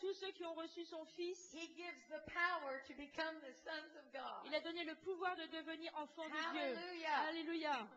tous ceux qui ont reçu son Fils, He gives the power to become the sons of God. il a donné le pouvoir de devenir enfants de Dieu. Hallelujah. Alléluia.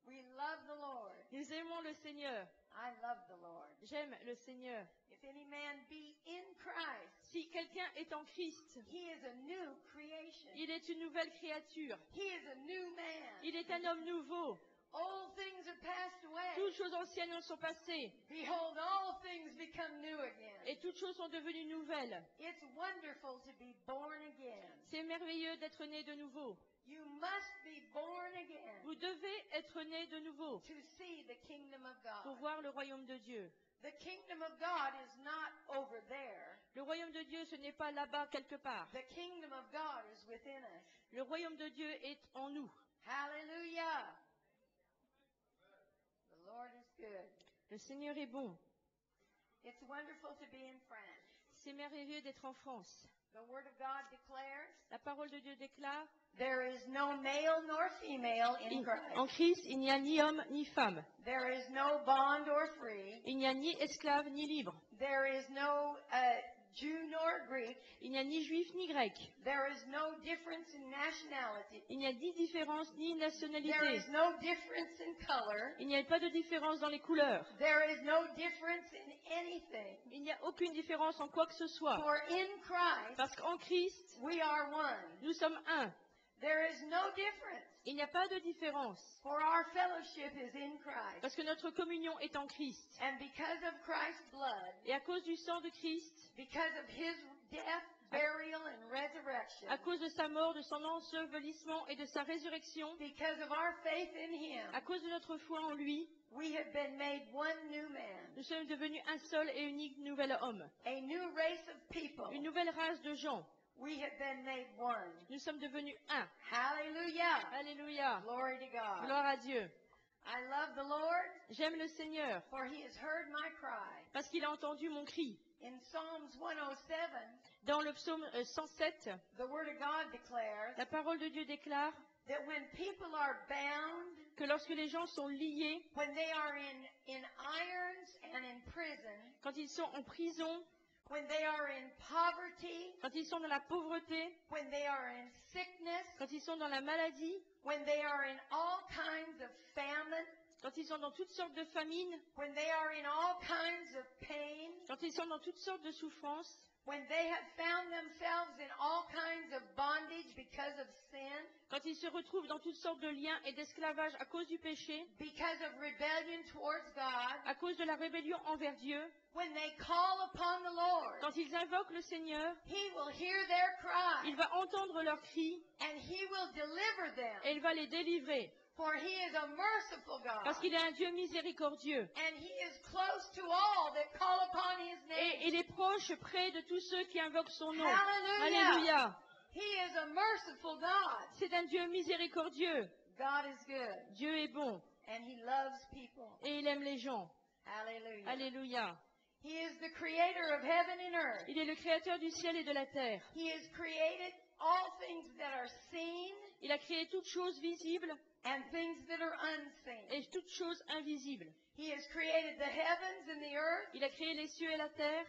We love the Lord. Nous aimons le Seigneur. I love the Lord. J'aime le Seigneur. If any man be in Christ, Si quelqu'un est en Christ, he is a new creation. il est une nouvelle créature. He is a new man. Il est un homme nouveau. Old things are passed away. Toutes choses anciennes en sont passées Behold, all things become new again. et toutes choses sont devenues nouvelles. It's wonderful to be born again. C'est merveilleux d'être né de nouveau. You must be born again Vous devez être né de nouveau to see the kingdom of pour God. voir le royaume de Dieu. The kingdom of God is not over there. Le royaume de Dieu, ce n'est pas là-bas quelque part. The kingdom of God is within us. Le royaume de Dieu est en nous. Hallelujah. The Lord is good. Le Seigneur est bon. It's wonderful to be in France. C'est merveilleux d'être en France. The word of God declares, La parole de Dieu déclare, there is no male nor female in en Christ. Christ, il n'y a ni homme ni femme. There is no bond or free. Il n'y a ni esclave ni libre. There is no Jew nor Greek. Il n'y a ni juif ni grec. There is no difference in nationality. Il n'y a ni différence ni There nationalité. is no difference in color. Il n'y a pas de différence dans les couleurs. There is no difference in anything. Il n'y a aucune différence en quoi que ce soit. For in Christ, Parce qu'en Christ, we are one. nous sommes un. There is no difference. Il n'y a pas de différence. For our fellowship is in Christ. Parce que notre communion est en Christ. And because of Christ's blood, Et à cause du sang de Christ, because of his death, burial, and resurrection, à cause de sa mort, de son ensevelissement et de sa résurrection, because of our faith in him, à cause de notre foi en lui, we have been made one new man, nous sommes devenus un seul et unique nouvel homme. a new race of people. Une nouvelle race de gens. We have been made one. Nous sommes devenus un. Hallelujah. Alléluia. Glory to God. Gloire à Dieu. I love the Lord, J'aime le Seigneur for he has heard my cry. parce qu'il a entendu mon cri. In Psalms 107, Dans le psaume 107, the Word of God declares la parole de Dieu déclare that when people are bound, que lorsque les gens sont liés, when they are in irons and in prison, quand ils sont en prison, when they are in poverty, quand ils sont dans la pauvreté, when they are in sickness, quand ils sont dans la maladie, when they are in all kinds of famine, quand ils sont dans toutes sortes de famines, when they are in all kinds of pain, quand ils sont dans toutes sortes de souffrances, when they have found themselves in all kinds of bondage because of sin, quand ils se retrouvent dans toutes sortes de liens et d'esclavage à cause du péché, because of rebellion towards God, à cause de la rébellion envers Dieu, when they call upon the Lord, quand ils invoquent le Seigneur, He will hear their cry, il va entendre leurs cris and He will deliver them, et il va les délivrer. for He is a merciful Parce God, qu'il est un Dieu miséricordieux. and He is close to all that call upon His Et name. il est proche, près de tous ceux qui invoquent son nom. Hallelujah. Alléluia. He is a merciful God. C'est un Dieu miséricordieux. God is good, Dieu est bon. and He loves people. Et il aime les gens. Hallelujah. Alléluia. He is the creator of heaven and earth. Il est le créateur du ciel et de la terre. He has created all things that are seen Il a créé toutes choses visibles and things that are unseen. et toutes choses invisibles. He has created the heavens and the earth, Il a créé les cieux et la terre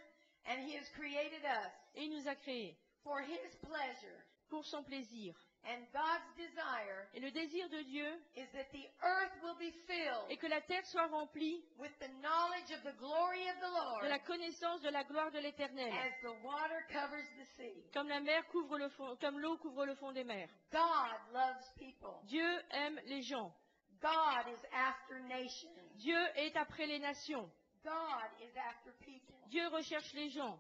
and He has created us et il nous a créés for His pleasure. pour son plaisir. And God's desire Et le désir de Dieu is that the earth will be filled est que la terre soit remplie with the knowledge of the glory of the de Lord la connaissance de la gloire de l'Éternel. as the water covers the sea. Comme la mer couvre le fond, comme l'eau couvre le fond des mers. God loves people. Dieu aime les gens. God is after nations. Dieu est après les nations. God is after people. Dieu recherche les gens.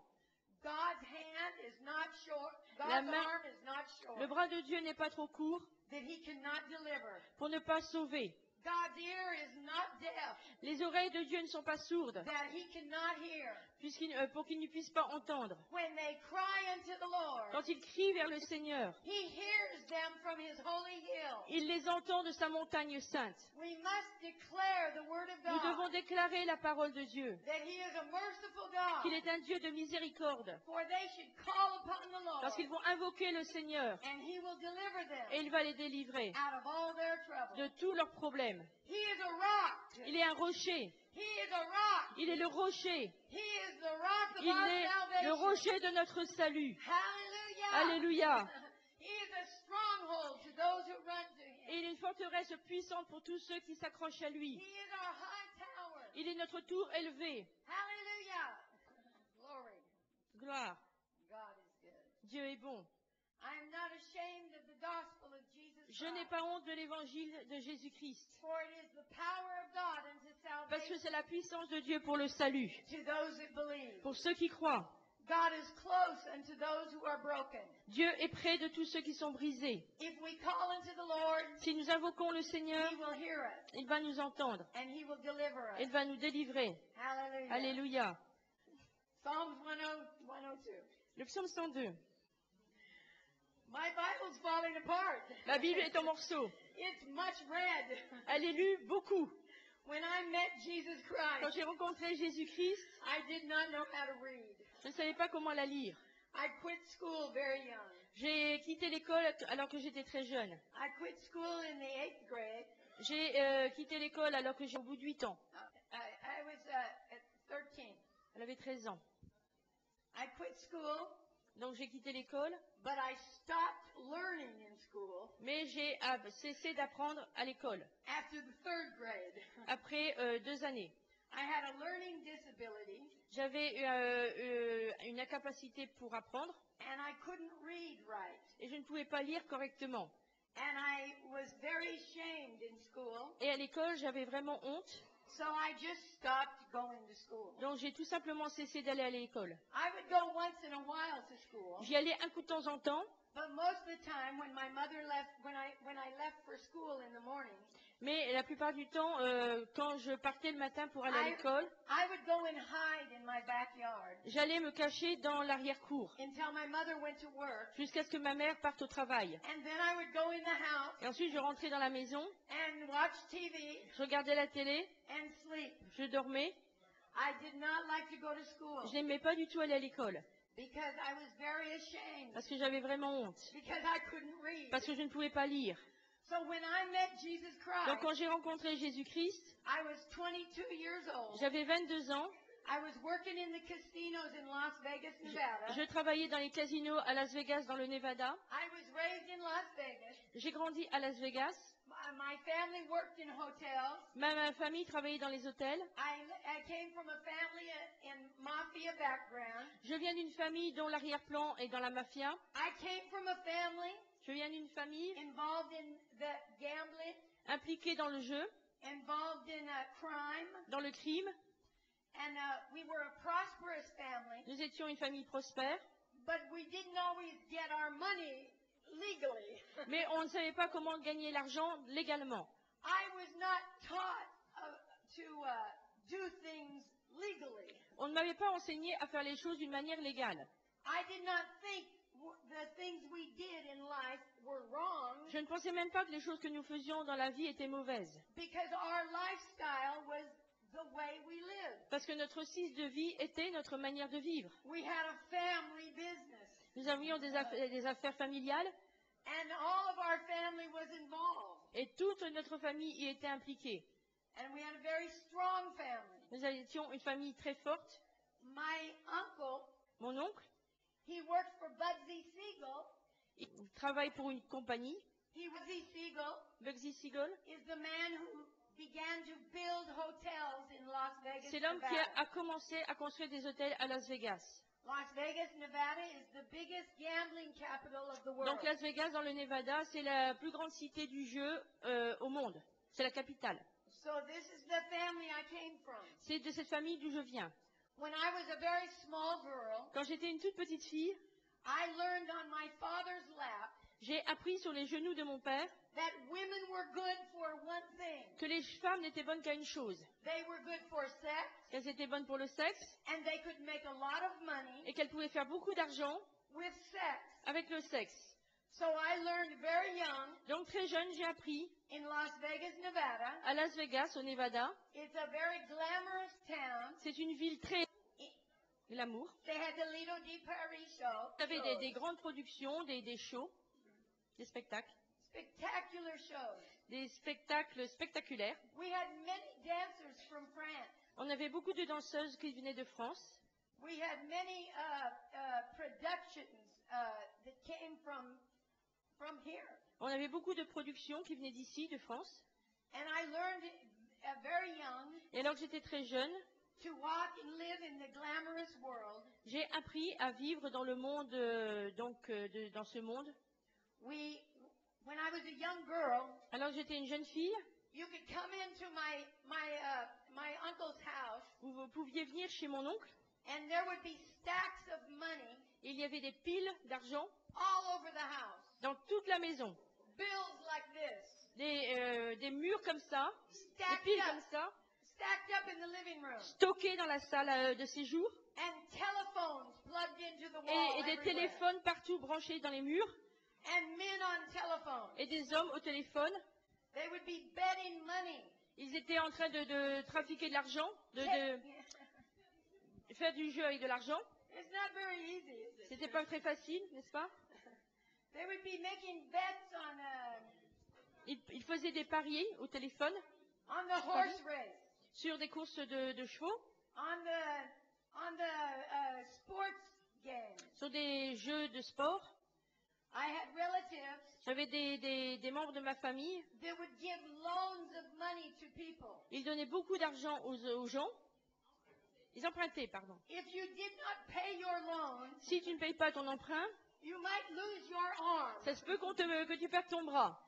God's hand is not short. La God's main- arm is not short Le bras de Dieu n'est pas trop court that He cannot deliver. pour ne pas sauver. God's ear is not deaf Les oreilles de Dieu ne sont pas sourdes that He cannot hear. pour qu'il ne puisse pas entendre. When they cry unto the Lord, Quand ils crient vers le Seigneur, He hears them from His holy hill. il les entend de sa montagne sainte. We must declare the word of Nous devons God, déclarer la parole de Dieu, that He is a merciful God, qu'il est un Dieu de miséricorde, for they should call upon the Lord, parce qu'ils vont invoquer le Seigneur and He will deliver et them il va les délivrer out of all their trouble. de tous leurs problèmes. He is a rock. Il est un rocher, He is a rock. il est le rocher, He is the rock of Il our est le rocher de notre salut. Hallelujah. Alléluia. He is a stronghold to those who run to him. Et il est une forteresse puissante pour tous ceux qui s'accrochent à He lui. is our high tower. Il est notre tour élevé. Hallelujah. Glory. Gloire. God is good. Dieu est bon. I am not ashamed of the gospel of Jesus Je n'ai Christ. pas honte de l'évangile de Jésus-Christ. For it is the power of God unto Parce que salvation c'est la puissance de Dieu pour le salut. to those that believe. Pour ceux qui croient. God is close unto those who are broken. Dieu est près de tous ceux qui sont brisés. If we call unto the Lord, Si nous invoquons le Seigneur, He will hear us il va nous entendre. and He will deliver us. Il va nous délivrer. Hallelujah. Alléluia. Psalms 102. Le psaume 102. My Bible's falling apart. La Bible est en morceaux. It's much read. Elle est lue beaucoup. When I met Jesus Quand Christ, j'ai rencontré Jésus-Christ, I did not know how to read. je ne savais pas comment la lire. I quit school very young. J'ai quitté l'école alors que j'étais très jeune. I quit school in the 8th grade. J'ai quitté l'école alors que j'ai au bout de 8 ans. I was at 13. Elle avait 13 ans. I quit school, Donc j'ai quitté l'école, but I stopped learning in school mais j'ai cessé d'apprendre à l'école. after the 3rd grade. Après 2 années. I had a learning disability, J'avais une incapacité pour apprendre and I couldn't read right. et je ne pouvais pas lire correctement. And I was very shamed in school, Et à l'école, j'avais vraiment honte. so I just stopped going to school. Donc j'ai tout simplement cessé d'aller à l'école. I would go once in a while to school, J'y allais un coup de temps en temps, but most of the time when my mother left, when I left for school in the morning, mais la plupart du temps, quand je partais le matin pour aller à l'école, I would go and hide in my backyard j'allais me cacher dans l'arrière-cour until my mother went to work, jusqu'à ce que ma mère parte au travail. and then I would go in the house Et ensuite, je rentrais dans la maison, and watch TV je regardais la télé, and sleep. je dormais. I did not like to go to school Je n'aimais pas du tout aller à l'école because I was very ashamed parce que j'avais vraiment honte, because I couldn't read. parce que je ne pouvais pas lire. So when I met Jesus Donc quand Christ, j'ai rencontré Jésus-Christ, I was 22 years old. j'avais 22 ans, I was working in the casinos in Las Vegas, Nevada. je travaillais dans les casinos à Las Vegas dans le Nevada, I was raised in Las Vegas. j'ai grandi à Las Vegas, My family worked in hotels. ma famille travaillait dans les hôtels. I came from a family in mafia background. Je viens d'une famille dont l'arrière-plan est dans la mafia. I came from a family Je viens d'une famille involved in the gambling, impliquée dans le jeu, involved in crime, dans le crime. and we were a prosperous family, Nous étions une famille prospère, but we didn't always get our money legally. mais on ne savait pas comment gagner l'argent légalement. I was not taught to do things legally. On ne m'avait pas enseigné à faire les choses d'une manière légale. I did not think the things we did in life were wrong Je ne pensais même pas que les choses que nous faisions dans la vie étaient mauvaises, because our lifestyle was the way we lived. parce que notre style de vie était notre manière de vivre. We had a family business, Nous avions des affaires familiales and all of our family was involved. et toute notre famille y était impliquée. And we had a very strong family. Nous étions une famille très forte. My uncle, Mon oncle, he worked for Bugsy Siegel. il travaille pour une compagnie, Bugsy Siegel Bugsy Siegel. is the man who began to build hotels in Las Vegas, C'est l'homme qui Nevada. a commencé à construire des hôtels à Las Vegas. Las Vegas, Nevada is the biggest gambling capital of the world. Donc Las Vegas, dans le Nevada, c'est la plus grande cité du jeu au monde. C'est la capitale. So this is the family I came from. C'est de cette famille d'où je viens. When I was a very small girl, Quand j'étais une toute petite fille, I learned on my father's lap j'ai appris sur les genoux de mon père that women were good for one thing. que les femmes n'étaient bonnes qu'à une chose. They were good for sex, Qu'elles étaient bonnes pour le sexe and they could make a lot of money et qu'elles pouvaient faire beaucoup d'argent with sex. avec le sexe. So I learned very young Donc très jeune, j'ai appris in Las Vegas, Nevada. à Las Vegas, au Nevada. It's a very glamorous town. C'est une ville très glamour. They had the Lido Di Paris show. Il y avait des grandes productions, des shows, des spectacles, Spectacular shows. des spectacles spectaculaires. We had many dancers from France. On avait beaucoup de danseuses qui venaient de France. We had many productions that came from here. On avait beaucoup de productions qui venaient d'ici, de France. And I learned very young Et alors que j'étais très jeune, to walk and live in the glamorous world. j'ai appris à vivre dans le monde, dans ce monde. When I was a young girl, Alors que j'étais une jeune fille, you could come into my uncle's house, vous pouviez venir chez mon oncle, and there would be stacks of money et il y avait des piles d'argent all over the house. dans toute la maison. Bills like this, Des murs comme ça, des stacked piles up, comme ça, stacked up in the living room, stockées dans la salle de séjour, and telephones plugged into the wall et des everywhere, téléphones partout branchés dans les murs, and men on telephone. et des hommes au téléphone. They would be betting money. Ils étaient en train de trafiquer de l'argent, de faire du jeu avec de l'argent. It's not very easy, is it? C'était pas très facile, n'est-ce pas? They would be making bets Ils faisaient des paris au téléphone on the horse race, sur des courses de chevaux, on the sports games. sur des jeux de sport. I had relatives J'avais des membres de ma famille. that would give loans of money to people. Ils donnaient beaucoup d'argent aux gens. Ils empruntaient, pardon. If you did not pay your loan, Si tu ne payes pas ton emprunt, you might lose your arm. ça se peut que tu perdes ton bras.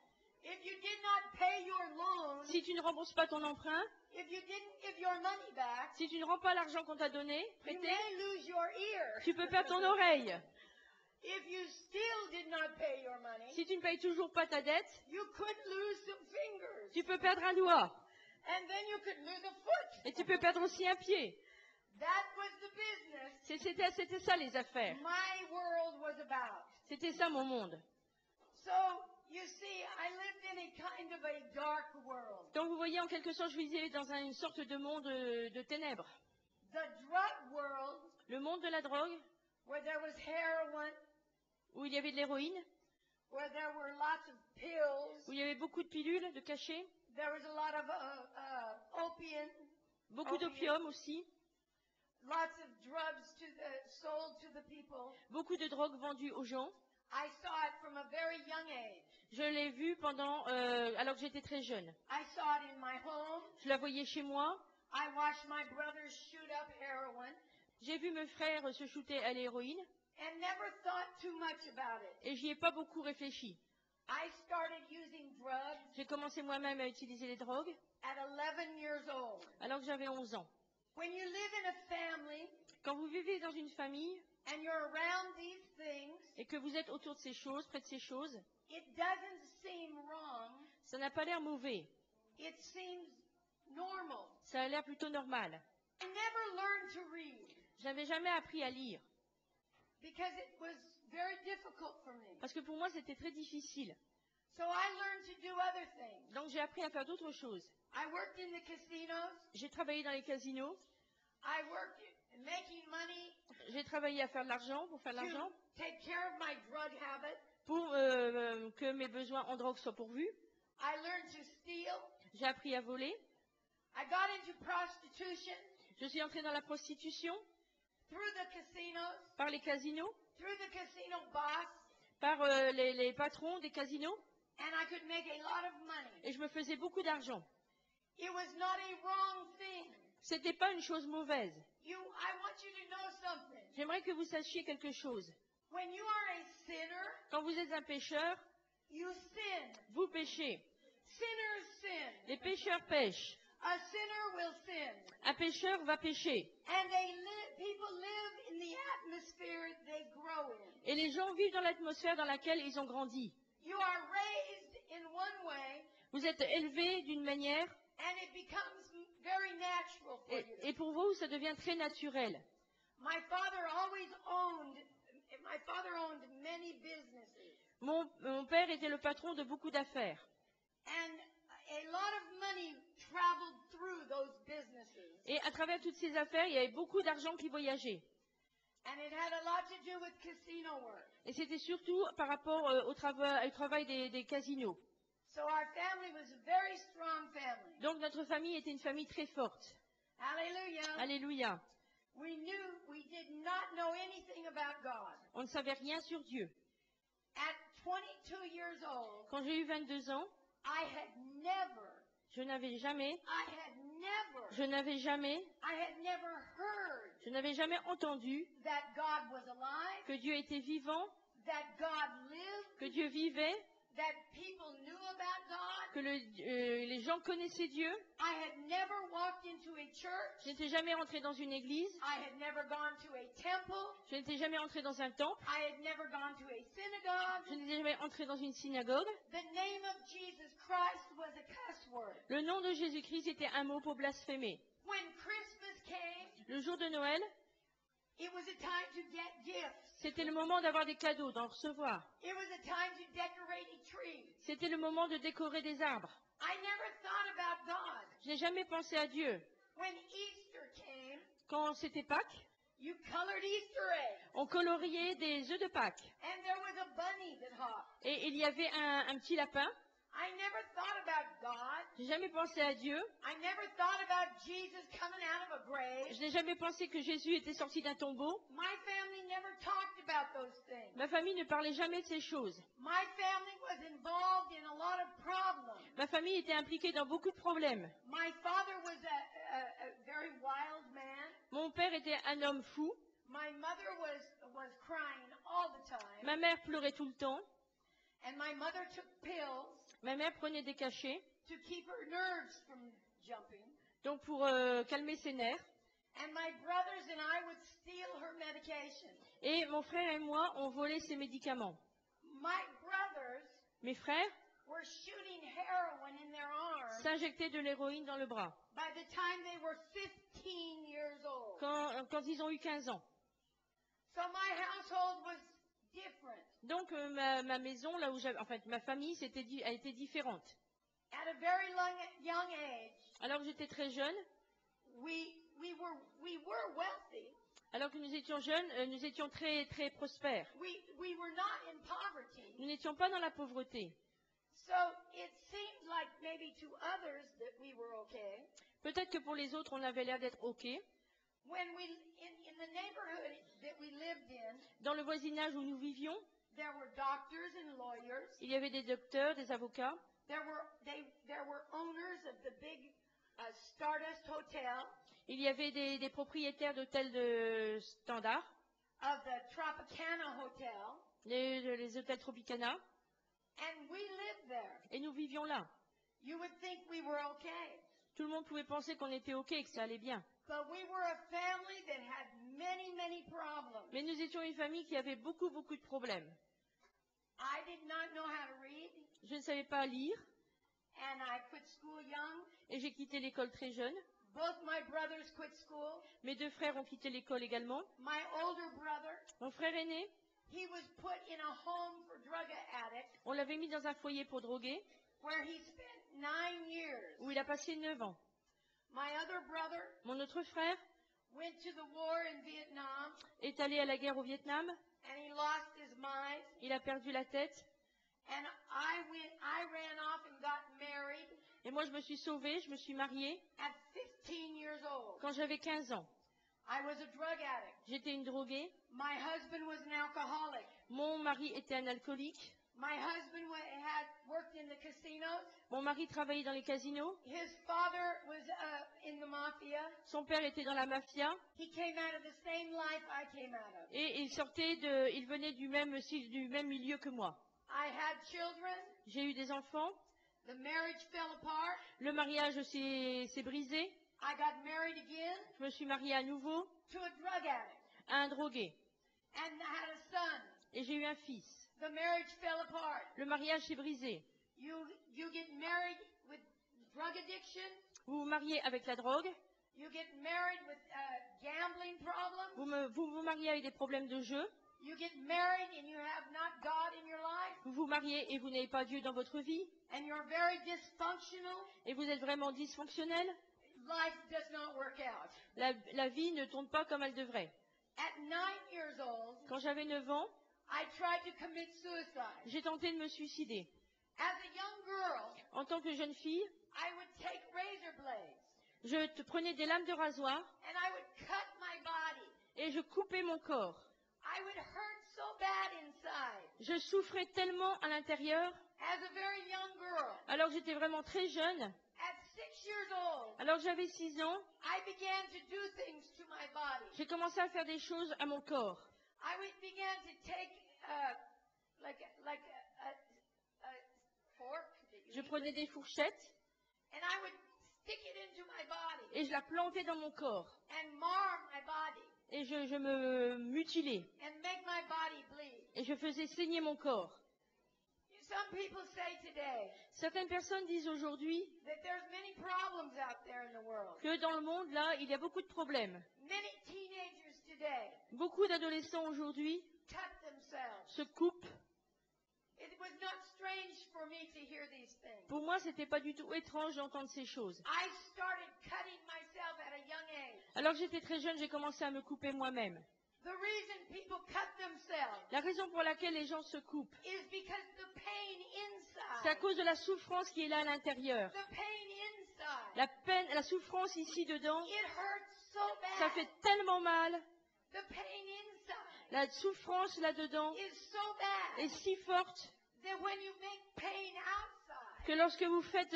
If you did not pay your loan, Si tu ne rembourses pas ton emprunt, if you didn't give your money back, si tu ne rends pas l'argent qu'on t'a donné, you prêté, may lose your ear. tu peux perdre ton oreille. If you still did not pay your money, Si tu ne payes toujours pas ta dette, you could lose some fingers. tu peux perdre un doigt. And then you could lose a foot. Et tu peux perdre aussi un pied. That was the business C'était ça les affaires. my world was about. C'était ça mon monde. So, you see, I lived in a kind of a dark world. Donc vous voyez, en quelque sorte, je vivais dans une sorte de monde de ténèbres. The drug world, Le monde de la drogue, where there was heroin, où il y avait de l'héroïne, where there were lots of pills, où il y avait beaucoup de pilules, de cachets, there was a lot of opium, beaucoup d'opium aussi, lots of drugs sold to the people. beaucoup de drogue vendue aux gens. I saw it from a very young age. Je l'ai vu alors que j'étais très jeune. I saw it in my home. Je la voyais chez moi. I watched my brothers shoot up heroin J'ai vu mes frères se shooter à l'héroïne and never thought too much about it. et j'y ai pas beaucoup réfléchi. I started using drugs J'ai commencé moi-même à utiliser les drogues at 11 years old. alors que j'avais 11 ans. When you live in a family Quand vous vivez dans une famille and you're around these things, et que vous êtes autour de ces choses, près de ces choses, it doesn't seem wrong. ça n'a pas l'air mauvais. It seems normal. Ça a l'air plutôt normal. I never learned to read Je n'avais jamais appris à lire because it was very difficult for me. parce que pour moi c'était très difficile. So I learned to do other things. Donc j'ai appris à faire d'autres choses. I worked in the casinos. J'ai travaillé dans les casinos, I worked making money j'ai travaillé à faire de l'argent, pour faire de l'argent, to take care of my drug habit. pour que mes besoins en drogue soient pourvus. I learned to steal. J'ai appris à voler. I got into prostitution Je suis entrée dans la prostitution through the casinos, par les casinos, through the casino boss, par les patrons des casinos, and I could make a lot of money. et je me faisais beaucoup d'argent. It was not a wrong thing. C'était pas une chose mauvaise. I want you to know something. J'aimerais que vous sachiez quelque chose. When you are a sinner, Quand vous êtes un pécheur, you sin. vous péchez. Sinners sin. Les pécheurs pêchent. A sinner will sin. Un pécheur va pécher. And people live in the atmosphere they grow in. Et les gens vivent dans l'atmosphère dans laquelle ils ont grandi. You are raised in one way, Vous êtes élevés d'une manière, and it becomes very natural for you. et pour vous, ça devient très naturel. My father owned many businesses. Mon père était le patron de beaucoup d'affaires. And a lot of money traveled through those businesses. Et à travers toutes ces affaires, il y avait beaucoup d'argent qui voyageait. And it had a lot to do with casino work. Et c'était surtout par rapport au travail des casinos. So our family was a very strong family. Donc notre famille était une famille très forte. Hallelujah. Alléluia. We did not know anything about God. On ne savait rien sur Dieu. At 22 years old, Quand j'ai eu 22 ans, I had never, je n'avais jamais, I had never, je n'avais jamais, I had never heard je n'avais jamais entendu that God was alive, que Dieu était vivant, that God lived, que Dieu vivait, that people knew about God. que les gens connaissaient Dieu. I had never walked into a church. Je n'étais jamais entré dans une église, I had never gone to a temple. je n'étais jamais entré dans un temple, I had never gone to a synagogue. je n'étais jamais entré dans une synagogue. The name of Jesus Christ was a cuss word. Le nom de Jésus-Christ était un mot pour blasphémer. When Christmas came, Le jour de Noël, it was a time to get gifts. c'était le moment d'avoir des cadeaux, d'en recevoir. It was a time to decorate a tree. C'était le moment de décorer des arbres. I never thought about God. Je n'ai jamais pensé à Dieu. When Easter came, Quand c'était Pâques, you colored Easter eggs. on coloriait des œufs de Pâques. And there was a bunny that hopped. Et il y avait un petit lapin. I never thought about God. Je n'ai jamais pensé à Dieu. I never thought about Jesus coming out of a grave. Je n'ai jamais pensé que Jésus était sorti d'un tombeau. My family never talked about those things. Ma famille ne parlait jamais de ces choses. My family was involved in a lot of problems. Ma famille était impliquée dans beaucoup de problèmes. My father was a very wild man. Mon père était un homme fou. My mother was crying all the time. Ma mère pleurait tout le temps. And my mother took pills Ma mère prenait des cachets, to keep her nerves from jumping. donc pour calmer ses nerfs. And my brothers and I would steal her medication. Et mon frère et moi, on volait ses médicaments. My brothers Mes frères were shooting heroin in their arms s'injectaient de l'héroïne dans le bras by the time they were 15 years old. quand ils ont eu 15 ans. So my household was different. Donc ma maison, là où j'avais, en fait, ma famille, a été différente. At a very young age, Alors que j'étais très jeune, we were wealthy. alors que nous étions jeunes, nous étions très très prospères. We were not in poverty. Nous n'étions pas dans la pauvreté. So it seemed like maybe to others that we were okay. Peut-être que pour les autres, on avait l'air d'être OK. When in the neighborhood that we lived in, Dans le voisinage où nous vivions, there were doctors and lawyers. il y avait des docteurs, des avocats. There were owners of the big Stardust Hotel, Il y avait des propriétaires d'hôtels de standard, of the Tropicana Hotel, les hôtels Tropicana, and we lived there. et nous vivions là. You would think we were okay, Tout le monde pouvait penser qu'on était OK, que ça allait bien. but we were a family that had many problems. Mais nous étions une famille qui avait beaucoup de problèmes. I did not know how to read, Je ne savais pas lire, and I quit school young. et j'ai quitté l'école très jeune. Both my brothers quit school. Mes deux frères ont quitté l'école également. My older brother, Mon frère aîné, he was put in a home for drug addicts on l'avait mis dans un foyer pour droguer, where he spent 9 years. où il a passé 9 ans. My other brother Mon autre frère went to the war in Vietnam, est allé à la guerre au Vietnam. and he lost his mind. Il a perdu la tête. And I ran off and got married Et moi, je me suis sauvée, je me suis mariée at 15 years old. quand j'avais 15 ans. I was a drug addict. J'étais une droguée. My husband was an alcoholic. Mon mari était un alcoolique. My husband had worked in the casinos. Mon mari travaillait dans les casinos. His father was in the mafia. Son père était dans la mafia. He came out of the same life I came out of. Et il venait du même milieu que moi. I had children. J'ai eu des enfants. The marriage fell apart. Le mariage s'est brisé. I got married again Je me suis mariée à nouveau to a drug addict. à un drogué. And I had a son. Et j'ai eu un fils. The marriage fell apart. Le mariage s'est brisé. You get married with drug addiction. Vous vous mariez avec la drogue. You get married with gambling problems. Vous mariez avec des problèmes de jeu. You get married and you have not God in your life. Vous vous mariez et vous n'avez pas Dieu dans votre vie. And you're very dysfunctional. Et vous êtes vraiment dysfonctionnel. Life does not work out. La vie ne tourne pas comme elle devrait. At 9 years old, Quand j'avais 9 ans, I tried to commit suicide. j'ai tenté de me suicider. As a young girl, En tant que jeune fille, I would take razor blades je prenais des lames de rasoir and I would cut my body et je coupais mon corps. I would hurt so bad inside. Je souffrais tellement à l'intérieur, As a very young girl, alors que j'étais vraiment très jeune. at 6 years old, Alors que j'avais 6 ans, I began to do things to my body. j'ai commencé à faire des choses à mon corps. Began to take like a fork that you Je eat prenais des fourchettes and I would stick it into my body et je la plantais dans mon corps. and mar my body Et je me mutilais. and make my body bleed. Et je faisais saigner mon corps. Some people say today Certaines personnes disent aujourd'hui that there's many problems out there in the world. que dans le monde, là, il y a beaucoup de problèmes. Many teenagers today Beaucoup d'adolescents aujourd'hui cut themselves. se coupent. It was not strange for me to hear these things. Pour moi, c'était pas du tout étrange d'entendre ces choses. I started cutting myself at a young age. Alors que j'étais très jeune, j'ai commencé à me couper moi-même. The reason people cut themselves La raison pour laquelle les gens se coupent, is because the pain c'est à inside. cause de la souffrance qui est là à l'intérieur. The pain inside. La peine, la souffrance ici dedans, It hurts so ça bad. fait tellement mal. The pain inside La souffrance là-dedans is so bad est si forte that when you make pain outside, que lorsque vous faites,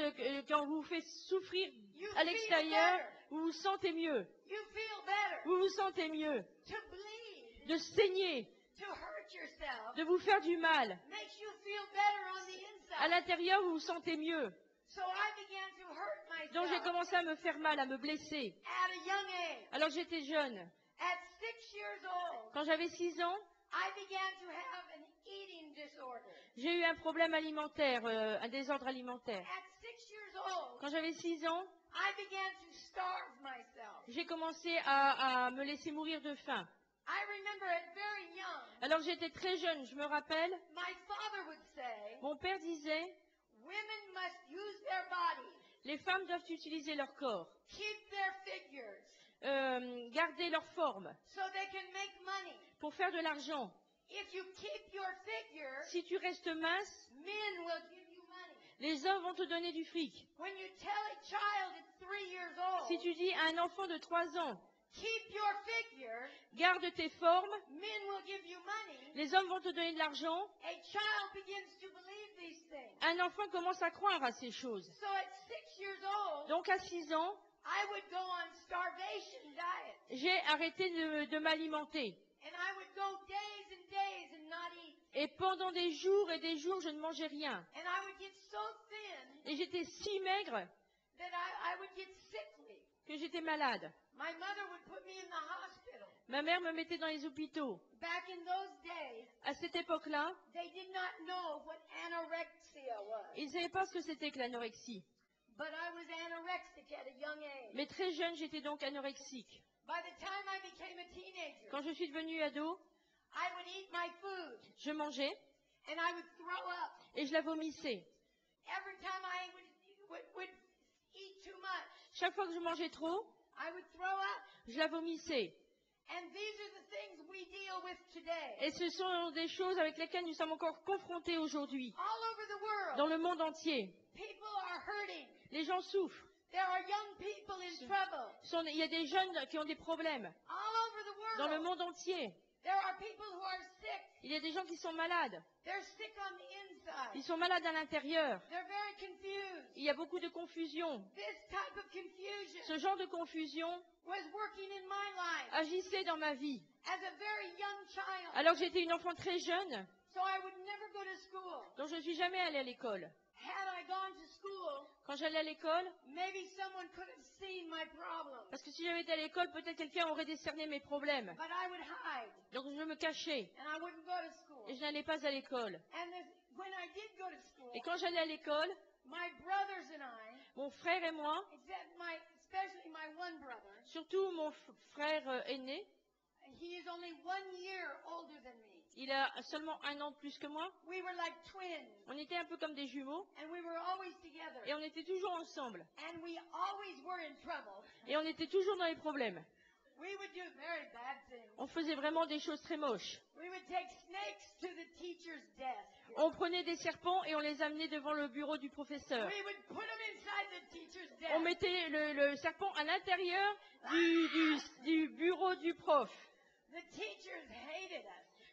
quand vous faites souffrir you à feel l'extérieur, better. vous vous sentez mieux. You feel better. Vous vous sentez mieux. To bleed, De saigner, to hurt yourself, de vous faire du mal. makes you feel better on the À inside. l'intérieur, vous vous sentez mieux. So I began to hurt Donc j'ai myself commencé à me faire mal, à me blesser. at a young age. Alors que j'étais jeune. At 6 years old, Quand j'avais 6 ans, I began to have an eating disorder. j'ai eu un problème alimentaire, un désordre alimentaire. At 6 years old, Quand j'avais 6 ans, I began to starve myself. j'ai commencé à me laisser mourir de faim. I remember at very young, Alors que j'étais très jeune, je me rappelle, my father would say, mon père disait, women must use their bodies, les femmes doivent utiliser leur corps, keep their figures, garder leur forme so they can make money. pour faire de l'argent. If you keep your figure, Si tu restes mince, men will give you money. les hommes vont te donner du fric. When you tell a child at 3 years old, Si tu dis à un enfant de 3 ans, keep your figure, garde tes formes, men will give you money. les hommes vont te donner de l'argent, A child begins to believe these things. un enfant commence à croire à ces choses. So at 6 years old, Donc à 6 ans, I would go on starvation diet. j'ai arrêté de m'alimenter. And I would go days and not eat. Et pendant des jours et des jours, je ne mangeais rien. And I would get so thin Et j'étais si maigre that I would get sickly. que j'étais malade. My mother would put me in the hospital. Ma mère me mettait dans les hôpitaux. Back in those days, À cette époque-là, they did not know what anorexia was. ils ne savaient pas ce que c'était que l'anorexie. But I was anorexic at a young age. Mais très jeune, j'étais donc anorexique. By the time I became a teenager, Quand je suis devenue ado, I would eat my food je mangeais and I would throw up. et je la vomissais. Every time I would eat too much, Chaque fois que je mangeais trop, I would throw up. je la vomissais. And these are the things we deal with today. Et ce sont des choses avec lesquelles nous sommes encore confrontés aujourd'hui, All over the world, dans le monde entier. people are hurting. Les gens souffrent. There are young people in trouble. Il y a des jeunes qui ont des problèmes. All over the Dans le world, monde entier, there are people who are sick. il y a des gens qui sont malades. They're sick on the Ils inside. sont malades à l'intérieur. They're very confused. Il y a beaucoup de confusion. This type of confusion Ce genre de confusion was working in my life agissait dans ma vie. as a very young child. Alors que j'étais une enfant très jeune, So I would never go to school. donc je ne suis jamais allée à l'école. Had I gone to school, Quand j'allais à l'école, maybe someone could have seen my problem. parce que si j'avais été à l'école, peut-être quelqu'un aurait décerné mes problèmes. But I would hide Donc je me cachais and I wouldn't go to school. et je n'allais pas à l'école. And when I did go to school, Et quand j'allais à l'école, my brothers and I, mon frère et moi, especially my one brother, surtout mon frère aîné, he is only 1 year older than me. il a seulement 1 an de plus que moi. We were like twins, On était un peu comme des jumeaux and we were always together. et on était toujours ensemble. And we always were in trouble. Et on était toujours dans les problèmes. We would do very bad things. On faisait vraiment des choses très moches. We would take snakes to the teacher's desk. On prenait des serpents et on les amenait devant le bureau du professeur. We would put them inside the teacher's On desk. mettait le serpent à l'intérieur du bureau du prof. The teachers hated us.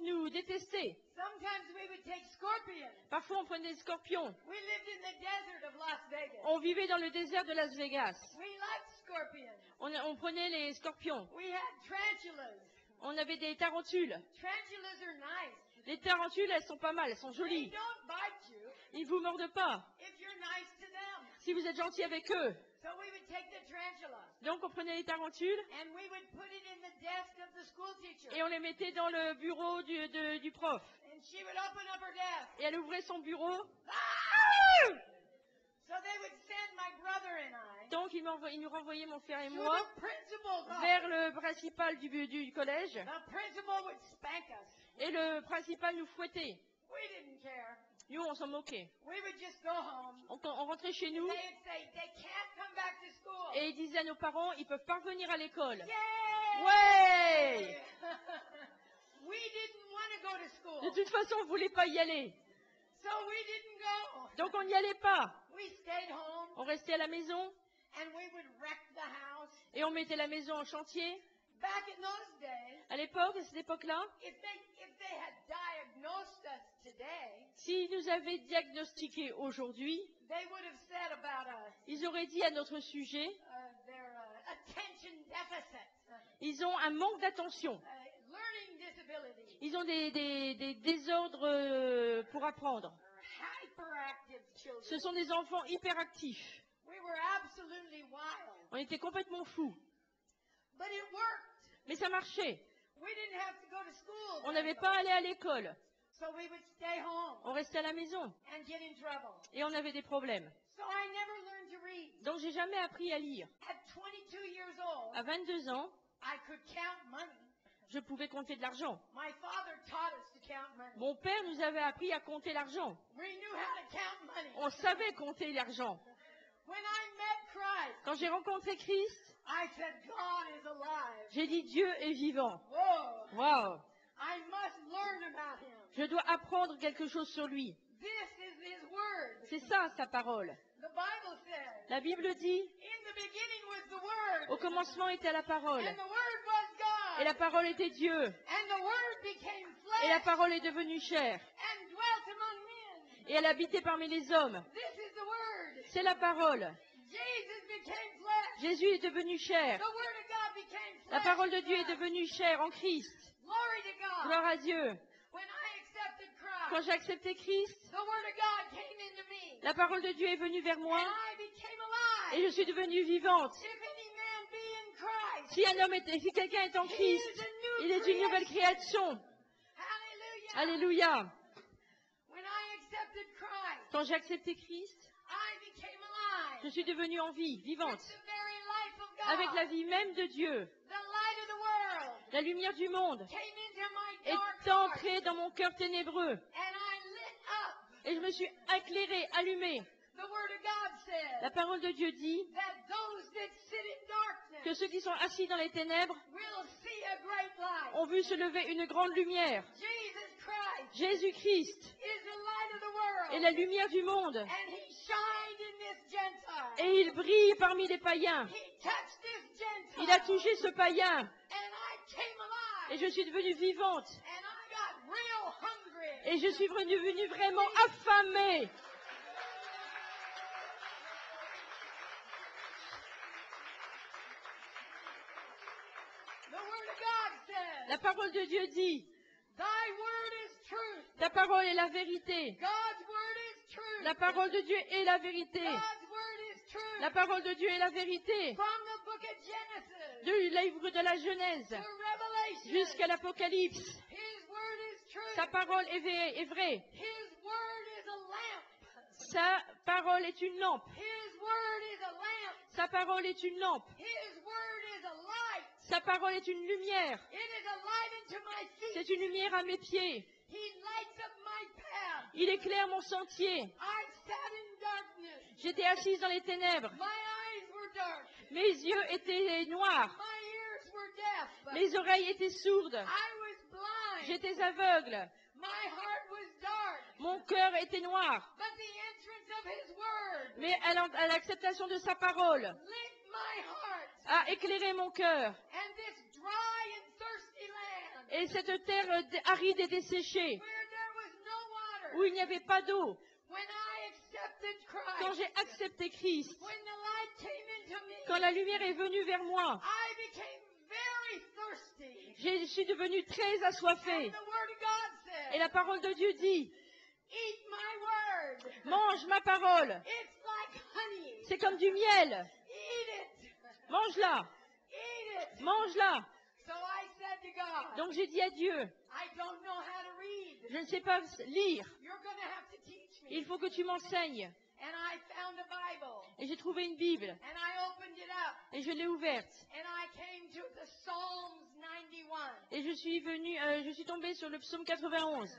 nous détester. Sometimes we would take scorpions. Parfois, on prenait des scorpions. We lived in the desert of Las Vegas. On vivait dans le désert de Las Vegas. We liked scorpions. On prenait les scorpions. We had tarantulas. On avait des tarentules. Tarantulas are nice. Les tarentules, elles sont pas mal, elles sont They jolies. don't bite you Ils ne vous mordent pas if you're nice to them. si vous êtes gentil avec eux. So we would take the tarantula Donc, on prenait les tarentules and we would put it in the desk of the school teacher. et on les mettait dans le bureau du prof. And she would open up her desk. Et elle ouvrait son bureau. Ah! So they would send my brother and I Donc, il nous renvoyait, mon frère et to moi, the principal's office. vers le principal du collège. The principal would spank us. Et le principal nous fouettait. We didn't care. Nous, on s'en moquait. We would just go home. On rentrait chez nous They would say, they can't come back to school. et ils disaient à nos parents, ils peuvent pas revenir à l'école. Yay! Ouais! We didn't want to go to De school. toute façon, on voulait pas y aller. So we didn't go. Donc, on n'y allait pas. We stayed home On restait à la maison and we would wreck the house. et on mettait la maison en chantier. Back in those days, À l'époque, à cette époque-là, if they had diagnosed us today, s'ils nous avaient diagnostiqué aujourd'hui, they would have said about us, ils auraient dit à notre sujet, their attention deficit, ils ont un manque d'attention. learning disability, Ils ont des désordres pour apprendre. hyperactive children. Ce sont des enfants hyperactifs. We were absolutely wild, On était complètement fous. but it worked. Mais ça marchait. We didn't have to go to school. On n'avait pas à aller à l'école. So we would stay home On restait à la maison. and get in trouble. Et on avait des problèmes. So I never learned to read. Donc, j'ai jamais appris à lire. At 22 years old, À 22 ans, I could count money. je pouvais compter de l'argent. My father taught us to count money. Mon père nous avait appris à compter l'argent. We knew how to count money. On savait compter l'argent. When I met Christ, Quand j'ai rencontré Christ, I said, God is alive. j'ai dit Dieu est vivant. Whoa. Waouh! I must learn about him. Je dois apprendre quelque chose sur lui. This is his word. C'est ça, sa parole. The Bible says, La Bible dit, in the beginning was the word. au commencement était la parole. And the word was God. Et la parole était Dieu. And the word became Et la flesh parole est devenue chair. and dwelt among men. Et elle habitait parmi les hommes. This is the word. C'est la parole. Jesus became flesh. Jésus est devenu chair. The word of God became flesh. La parole de Dieu est devenue chair en Christ. Glory to God. Gloire à Dieu. When I accepted Quand Christ, j'ai accepté Christ, the word of God came into me. la parole de Dieu est venue vers moi And I became alive. et je suis devenue vivante. If any man be in Christ, Si un homme est, si quelqu'un est en he Christ, is a new il est une nouvelle creation. création. Hallelujah. Alléluia. When I accepted Christ, Quand j'ai accepté Christ, I became alive. je suis devenue en vie, With vivante, the very life of God. avec la vie même de Dieu. The light of the world La lumière du monde came into my est dark heart. entrée dans mon cœur ténébreux And I lit up. et je me suis éclairée, allumée. The word of God says La parole de Dieu dit that those that sit in darkness que ceux qui sont assis dans les ténèbres will see a great light. ont vu se lever une grande lumière. Jesus Christ Jésus-Christ is the light of the world. est la lumière du monde And he shined in this Gentile. et il brille parmi les païens. He touched this Gentile. Il a touché ce païen And I came et alive. je suis devenue vivante And I got real hungry. et je suis devenue vraiment affamée. The word of God says, La parole de Dieu dit, thy word is truth. ta parole est la vérité. God's word is truth. La parole de Dieu est la vérité. God's word is truth. La parole de Dieu est la vérité. From the book of Genesis Du livre de la Genèse to Revelation, jusqu'à l'Apocalypse, his word is truth. sa parole est vraie. His word is a lamp. Sa parole est une lampe. His word is a lamp. Sa parole est une lampe. His word is a light. Sa parole est une lumière. It is a light unto my feet. C'est une lumière à mes pieds. He lights up my path. Il éclaire mon sentier. I sat in darkness. J'étais assise dans les ténèbres. My eyes were dark. Mes yeux étaient noirs. My ears were deaf. Mes oreilles étaient sourdes. I was blind. J'étais aveugle. My heart was dark. Mon cœur était noir. But the entrance of his word Mais à l'acceptation de sa parole lit my heart. a éclairé mon cœur. And this dry and thirsty land Et Et cette terre aride et desséchée, where there was no water. où il n'y avait pas d'eau, When I accepted quand Christ, j'ai accepté Christ, when the light came into me, quand la lumière est venue vers moi, I became very thirsty. je suis devenue très assoiffée. And the Word of God Et said, la parole de Dieu dit, eat my word. mange ma parole. It's like honey. C'est comme du miel. Eat it. Mange-la. Eat it. Mange-la. So I said to God, Donc j'ai dit à Dieu, I don't know how to read. je ne sais pas lire. You're going to have to teach me. Il faut que tu m'enseignes. And I found a Bible. Et j'ai trouvé une Bible. And I opened it up. Et je l'ai ouverte. And I came to the Psalms 91. Et je suis tombée sur le psaume 91.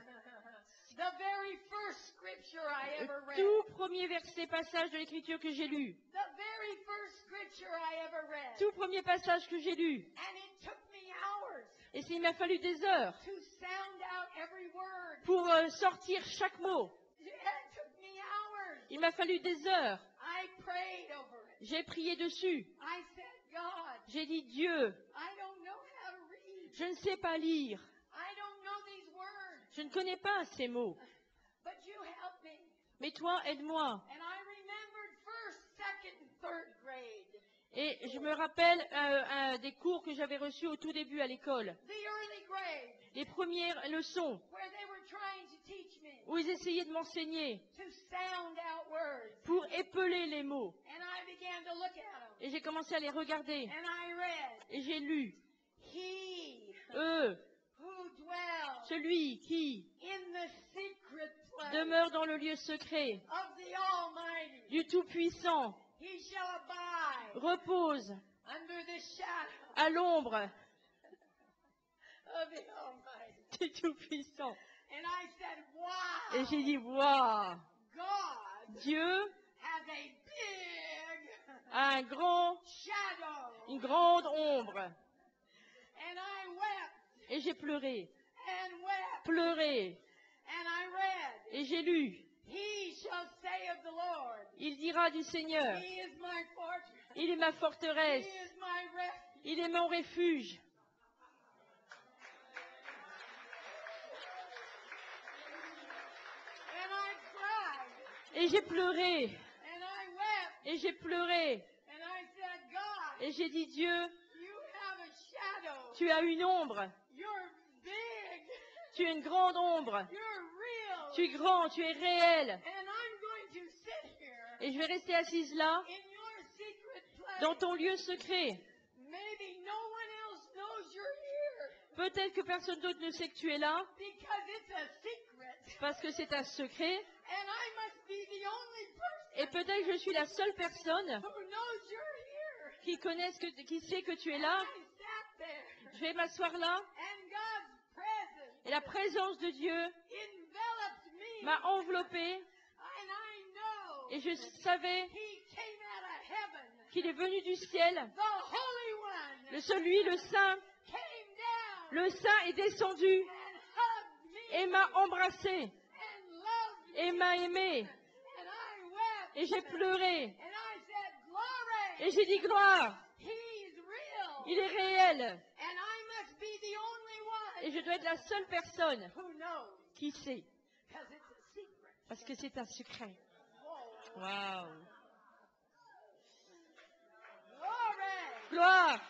The very first scripture I ever Le read. tout premier verset, passage de l'écriture que j'ai lu. The very first scripture I ever read. Tout premier passage que j'ai lu. And it took me hours Et il m'a fallu des heures to sound out every word. pour sortir chaque mot. It took me hours. Il m'a fallu des heures. I prayed over it. J'ai prié dessus. I said, God, J'ai dit, Dieu, I don't know how to read. je ne sais pas lire. I don't know these words. Je ne connais pas ces mots. But you help me. Mais toi, aide-moi. And I remembered first, second, and third grade. Et je me rappelle des cours que j'avais reçus au tout début à l'école. The early grade, Les premières leçons where they were trying to teach me où ils essayaient de m'enseigner to sound out words. pour épeler les mots. And I began to look at them. Et j'ai commencé à les regarder. And I read, Et j'ai lu, He eux, who dwells celui qui in the secret place demeure dans le lieu secret of the Almighty, du Tout-Puissant, he shall abide repose under the shadow à l'ombre of the Almighty. du Tout-Puissant. And I said, wow, Et j'ai dit, waouh, God Dieu has a big a shadow. une grande ombre. And I wept Et j'ai pleuré, and wept. pleuré. And I read, Et j'ai lu, He shall say of the Lord, il dira du Seigneur, He is my fortress, il est ma He forteresse, is my refuge. il est mon refuge. And I cried, Et j'ai pleuré, and I wept, et j'ai pleuré. and I said, God, Et j'ai dit, Dieu, you have a shadow. tu as une ombre, You're big. tu es une grande ombre, You're real. tu es grand, tu es réel. And I'm going to sit here Et je vais rester assise là, in your secret place. dans ton lieu secret. Maybe no one else knows you're here Peut-être que personne d'autre ne sait que tu es là, because it's a secret. parce que c'est un secret. And I must be the only Et person peut-être que je suis la seule personne who knows you're here. qui sait que tu es là. I sat there, Je vais m'asseoir là, and God's presence et la présence de Dieu enveloped me. m'a enveloppée, And I know et je savais He came out of heaven. qu'il est venu du ciel. The Holy One Le celui, le Saint, came down le Saint est descendu and hugged me et m'a embrassé and loved me. et m'a aimé. And I wept. Et j'ai pleuré. And I said, Glory. Et j'ai dit gloire. He's real. Il est réel. And I must be the only Et one je dois être la seule personne who knows. qui sait. Because it's a secret. Parce que c'est un secret. Whoa. Waouh. Glory. Gloire.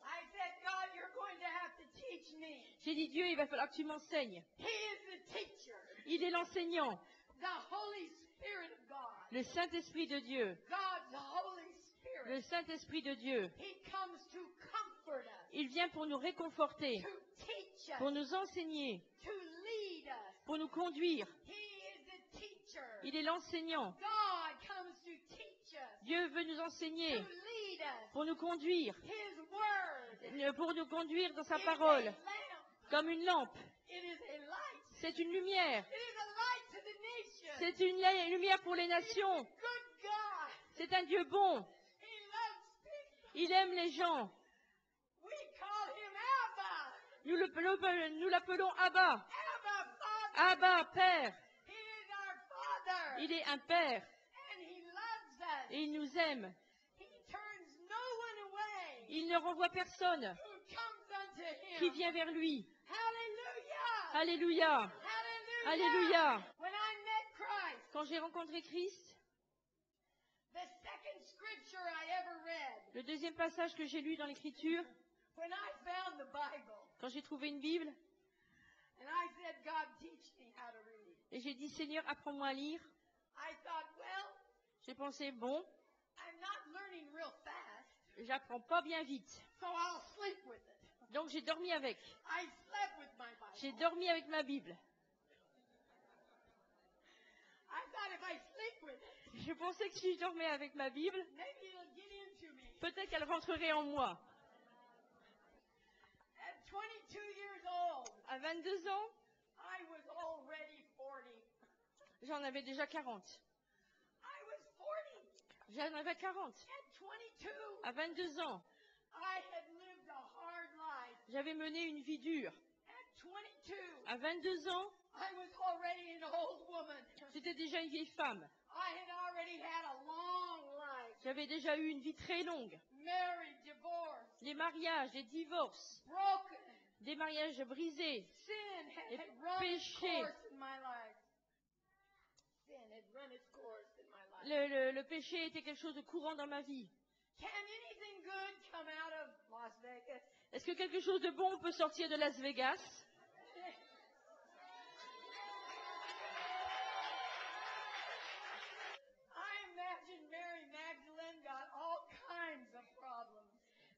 I said, God, you're going to have to teach me. J'ai dit Dieu, il va falloir que tu m'enseignes. He is the teacher. Il est l'enseignant. The Holy Spirit of God. Le Saint-Esprit de Dieu. God's Holy Spirit. Le Saint-Esprit de Dieu. He comes to comfort us, Il vient pour nous réconforter, to teach pour us, nous enseigner, to lead us. pour nous conduire. He is the teacher. Il est l'enseignant. God comes to teach us, Dieu veut nous to enseigner, lead us. pour nous conduire, His word pour nous conduire dans sa is parole, a lamp. comme une lampe. It is a light. C'est une lumière. It is a light to the nation. C'est une lumière pour les nations. Good God. C'est un Dieu bon. He loves people. Il aime les gens. We call him Abba. Nous l'appelons Abba. Abba, Father. Abba, Père. He is our Father. Il est un Père And he loves us. et il nous aime. He turns Il ne renvoie personne who comes unto qui him. vient vers lui. Hallelujah! Alléluia. Hallelujah! Alléluia. When I met Christ, Quand j'ai rencontré Christ, the second scripture I ever read, le deuxième passage que j'ai lu dans l'Écriture, when I found the Bible, quand j'ai trouvé une Bible, and I said, God, teach me how to read. et j'ai dit, Seigneur, apprends-moi à lire, I thought, well, j'ai pensé, bon, I'm not learning real fast, j'apprends pas bien vite. so I'll sleep with it. Donc j'ai dormi avec. I slept with my J'ai Bible. dormi avec ma Bible. I thought if I sleep with it, Je pensais que si je dormais avec ma Bible, maybe it'll get into me. peut-être qu'elle rentrerait en moi. At 22 years old, À 22 ans, I was already 40. j'en avais déjà 40. I was 40 J'en avais 40. at 22. À 22 ans, I had lived a hard life. j'avais mené une vie dure. At 22, À 22 ans, I was already an old woman. j'étais déjà une vieille femme. I had already had a long life. J'avais déjà eu une vie très longue. Married, divorced, Des mariages, des divorces, broken. des mariages brisés. Sin Et had run its péché. course in my life. Sin had run its course in my life. Le péché était quelque chose de courant dans ma vie. Can anything good come out of Las Vegas? Est-ce que quelque chose de bon peut sortir de Las Vegas? I imagine Mary Magdalene got all kinds of problems.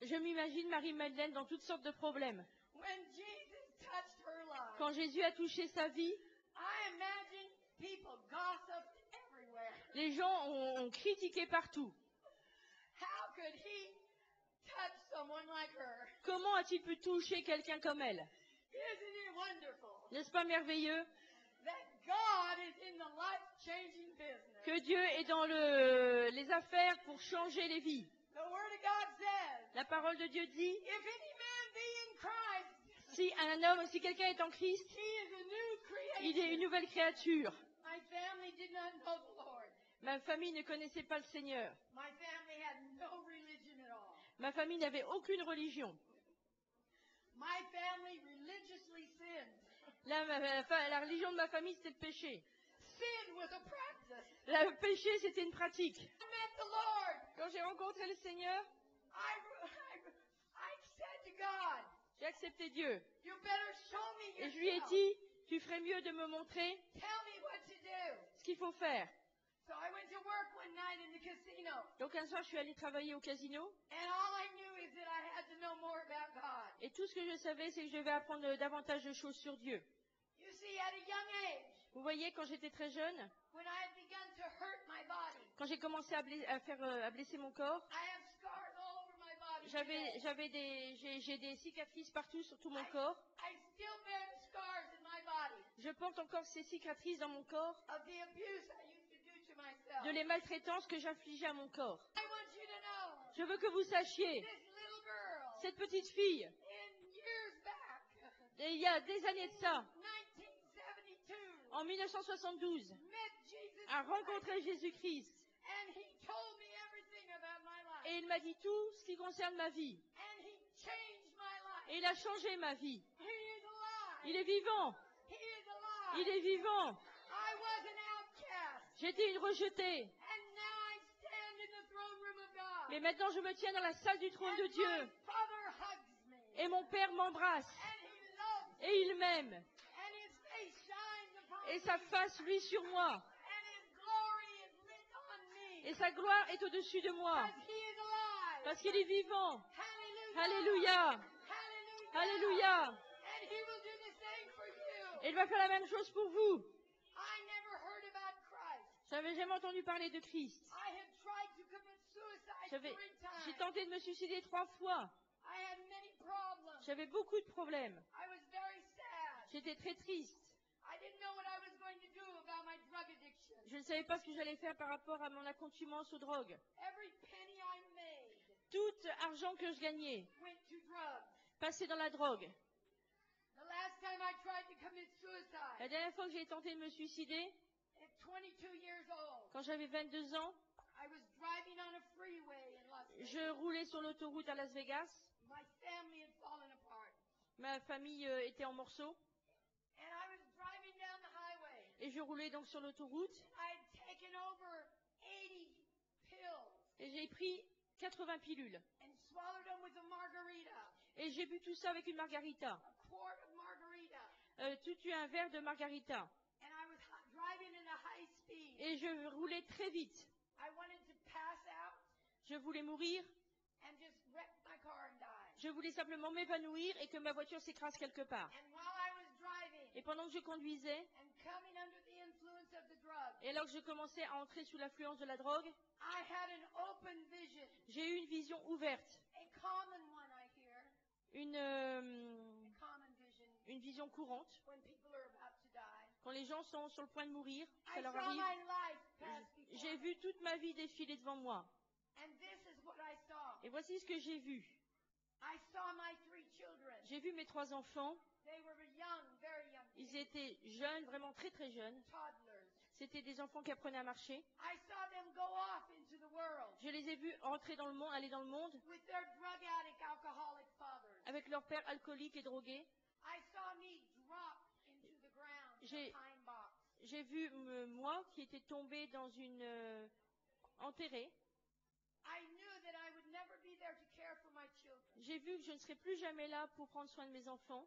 Je m'imagine Marie-Madeleine dans toutes sortes de problèmes. When Jesus touched her life, Quand Jésus a touché sa vie, I imagine people gossiped everywhere. les gens ont critiqué partout. How could he touch someone like her? Comment a-t-il pu toucher quelqu'un comme elle? Isn't it wonderful N'est-ce pas merveilleux that God is in the life-changing business? que Dieu est dans les affaires pour changer les vies? The Word of God says, La parole de Dieu dit, if any man be in Christ, si quelqu'un est en Christ, he is a new il est une creation. nouvelle créature. My family did not know the Lord. Ma famille ne connaissait pas le Seigneur. My family had no religion at all. Ma famille n'avait aucune religion. My family religiously sinned. La religion de ma famille, c'était le péché. Sin was a practice. Le péché, c'était une pratique. I met the Lord. Quand j'ai rencontré le Seigneur, I said to God, j'ai accepté Dieu. you better show me Et je lui ai yourself. dit, tu ferais mieux de me montrer Tell me what to do. ce qu'il faut faire. So I went to work one night in the casino, Donc un soir, je suis allée travailler au casino. and all I knew is that I had to know more about God. Et tout ce que je savais, c'est que je devais apprendre davantage de choses sur Dieu. You see, at a young age, Vous voyez, quand j'étais très jeune, when I had begun to hurt my body, quand j'ai commencé à blesser mon corps, I have scars all over my body. today. j'ai des cicatrices partout sur tout mon corps. I still bear the scars in my body Je porte encore ces cicatrices dans mon corps of the abuse I used to do to myself. de les maltraitances que j'infligeais à mon corre. I want you to know, Je veux que vous sachiez, this little girl, cette petite fille, in years back, il y a des années de ça, 1972, en 1972, met Jesus a Christ, rencontré Jésus-Christ. and he told me everything about my life. Et il m'a dit tout ce qui concerne ma vie. And he changed my life. Et il a changé ma vie. He is alive. Il est vivant. He is alive. Il est vivant. I was an outcast. J'étais une rejetée. And now I stand in the throne room of God. Mais maintenant, je me tiens dans la salle du trône de And Dieu. my Father hugs me. Et mon Père m'embrasse. And he loves me. Et il m'aime. And his face shines upon Et me. sa face, lui, sur moi. And his glory is lit on me. Et sa gloire est au-dessus de moi. Because he is alive. Parce qu'il est vivant. Hallelujah. Alléluia. Hallelujah. Alléluia. And he will do the same for you. Et il va faire la même chose pour vous. I never heard about Christ. J'avais jamais entendu parler de Christ. I had tried to commit suicide 3 J'ai times. tenté de me suicider 3 fois. I had many problems. J'avais beaucoup de problèmes. I was very sad. J'étais très triste. I didn't know what I was going to do about my drug addiction. Je ne savais pas ce que j'allais faire par rapport à mon accoutumance aux drogues. Every penny I made Tout argent que je gagnais went to drugs. passait dans la drogue. The last time I tried to commit suicide, La dernière fois que j'ai tenté de me suicider, at 22 years old, quand j'avais 22 ans, I was driving on a freeway in Las Vegas. Je roulais sur l'autoroute à Las Vegas. My family had fallen apart. Ma famille était en morceaux. And I was driving down the highway. Et je roulais donc sur l'autoroute. I had taken over 80 pills Et j'ai pris 80 pilules. and swallowed them with a margarita, Et j'ai bu tout ça avec une margarita. a quart of margarita. Tout un verre de margarita. And I was driving at a high speed. Et je roulais très vite. I wanted to pass out Je voulais mourir. and just wreck my car and die. Je voulais simplement m'évanouir et que ma voiture s'écrase quelque part. And while I was driving Et pendant que je conduisais, and coming under the influence of the drug, et alors que je commençais à entrer sous l'influence de la drogue, I had an open vision, j'ai eu une vision ouverte. a common one I hear, Une, a common vision une vision courante. when people are about to die. Quand les gens sont sur le point de mourir, ça I leur saw arrive. my life pass before J'ai me. vu toute ma vie défiler devant moi. And this is what I saw. Et voici ce que j'ai vu. I saw my 3 children. J'ai vu mes 3 enfants. They were young, very young, Ils étaient jeunes, vraiment très très jeunes. toddlers. C'était des enfants qui apprenaient à marcher. I saw them go off into the world Je les ai vus entrer dans le monde, aller dans le monde, with their drug addict, alcoholic fathers. avec leur père alcoolique et drogué. I saw me drop into the ground in J'ai- a pine box. J'ai vu moi qui étais tombée dans une enterrée. I knew that I would never be there to care for my children. J'ai vu que je ne serais plus jamais là pour prendre soin de mes enfants.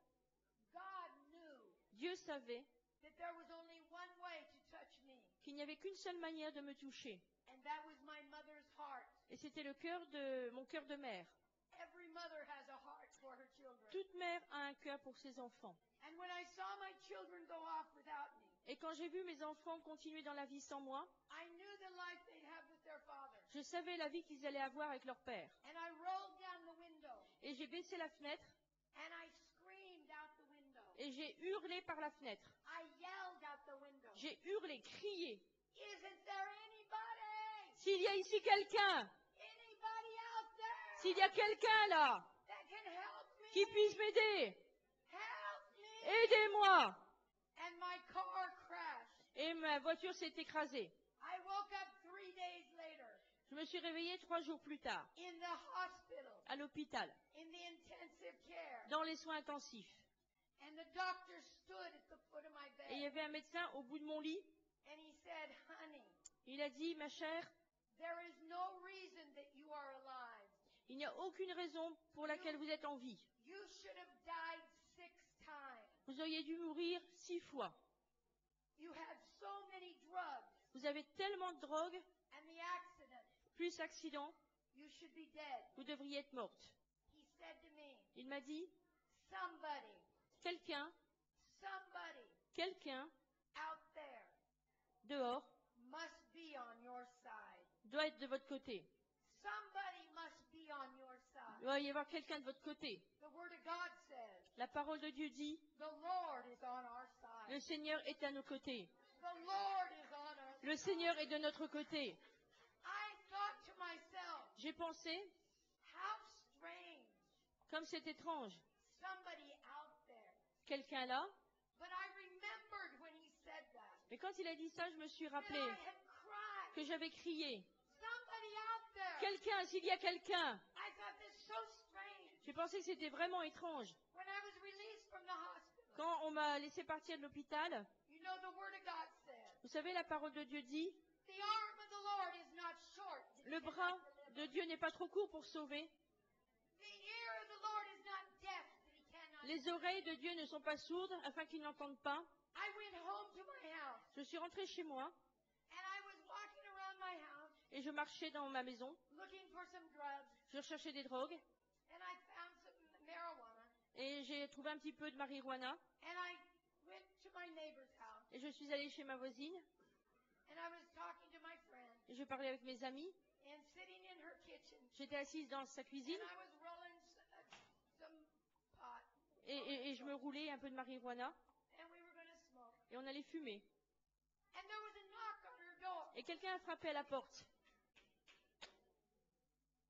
God knew Dieu savait that there was only one way to touch me, qu'il n'y avait qu'une seule manière de me toucher. and that was my mother's heart. Et c'était mon cœur de mère. Every mother has a heart for her children. Toute mère a un cœur pour ses enfants. And when I saw my children go off without me, Et quand j'ai vu mes enfants continuer dans la vie sans moi, I knew the life they'd have with their father. je savais la vie qu'ils allaient avoir avec leur père. And I rolled down the window, Et j'ai baissé la fenêtre and I screamed out the window. et j'ai hurlé par la fenêtre. I yelled out the window. J'ai hurlé, crié. Isn't there anybody? S'il y a ici quelqu'un, Anybody out there s'il y a quelqu'un là that can help me? qui puisse m'aider, Help me! aidez-moi. And my car crashed. Et ma voiture s'est écrasée. I woke up 3 days later Je me suis réveillée 3 jours plus tard, in the hospital, à l'hôpital, in the intensive care. dans les soins intensifs. And the doctor stood at the foot of my Et il y bed. avait un médecin au bout de mon lit. And he said, honey, Il a dit, ma chère, there is no reason that you are alive. il n'y a aucune raison pour laquelle vous êtes en vie. You should have died 6 times. Vous auriez dû mourir 6 fois. You had so many drugs Vous avez tellement de drogue, and the accident. plus accident, You should be dead. vous devriez être morte. He said to me, Il m'a dit, somebody quelqu'un out there dehors must be on your side. doit être de votre côté. Somebody must be on your Il side. doit y avoir quelqu'un de votre côté. The Word of God says, La parole de Dieu dit, the Lord is on our side. le Seigneur est à nos côtés. The Lord is on us. Le Seigneur est de notre côté. I thought to myself, J'ai pensé, how strange. comme c'est étrange, Somebody out there. quelqu'un là. But I remembered when he said that. Mais quand il a dit ça, je me suis That rappelé I had cried. que j'avais crié. Somebody out there. Quelqu'un, s'il y a quelqu'un. I thought this so strange. J'ai pensé que c'était vraiment étrange. When I was released from the hospital. Quand on m'a laissé partir de l'hôpital, You know the Word of God says, vous savez, la parole de Dieu dit, the arm of the Lord is not short. that le it bras cannot de deliver. Dieu n'est pas trop court pour sauver. The ear of the Lord is not deaf that he cannot. Les oreilles de Dieu ne sont pas sourdes afin qu'ils n'entendent pas. I went home to my house Je suis rentrée chez moi and I was walking around my house et je marchais dans ma maison. looking for some drugs Je recherchais des drogues and I found some marijuana et j'ai trouvé un petit peu de marijuana and I went to my neighbor's house et je suis allée chez ma voisine and I was talking to my friend et je parlais avec mes amis. and sitting in her kitchen J'étais assise dans sa cuisine and I was rolling some pot et je me roulais un peu de marijuana and we were going to smoke et on allait fumer. and there was a knock on her door Et quelqu'un a frappé à la porte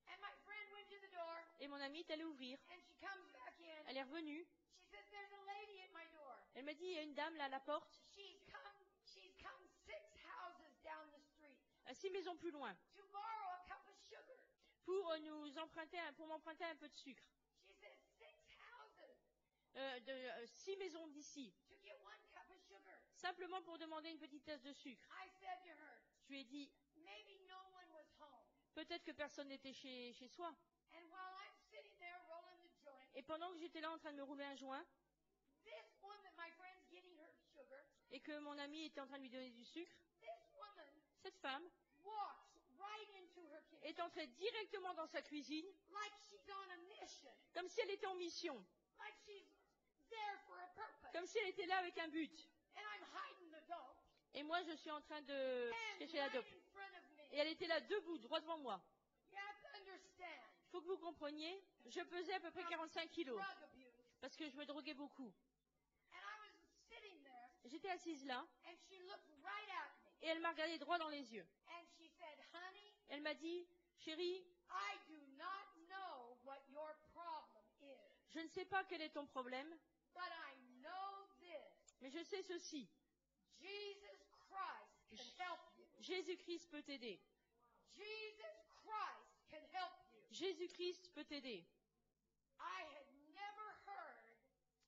and my friend went to the door et mon amie est allée ouvrir. and she comes back in. Elle est revenue. She says, there's a lady at my door. Elle m'a dit, il y a une dame là à la porte, She's come 6 houses down the street à 6 maisons plus loin, to borrow a cup of sugar. pour m'emprunter un peu de sucre. She said 6 houses 6 maisons d'ici, to get 1 cup of sugar. simplement pour demander une petite tasse de sucre. I said to her, Je lui ai dit, maybe no one was home. peut-être que personne n'était chez soi. And while I'm sitting there rolling the joint, Et pendant que j'étais là en train de me rouler un joint, this woman, my friend's getting her sugar. et que mon ami était en train de lui donner du sucre, This woman cette femme walks right into her kitchen est entrée directement dans sa cuisine, like she's on a mission, comme si elle était en mission, like she's there for a purpose. comme si elle était là avec un but. And I'm hiding the dope. Et moi, je suis en train de And chercher la right dope. in front of me. Et elle était là, debout, droit devant moi. You have to understand. Il faut que vous compreniez, je pesais à peu près 45 kilos, Drug abuse. parce que je me droguais beaucoup. And I was sitting there, J'étais assise là, and she looked right at me. et elle m'a regardé droit dans les yeux. And she said, honey, Elle m'a dit, chérie, I do not know what your problem is, je ne sais pas quel est ton problème, but I know this. mais je sais ceci. Jesus Christ can help you. Jésus-Christ peut t'aider. Jesus Christ can help you. Jésus-Christ peut t'aider. I had never heard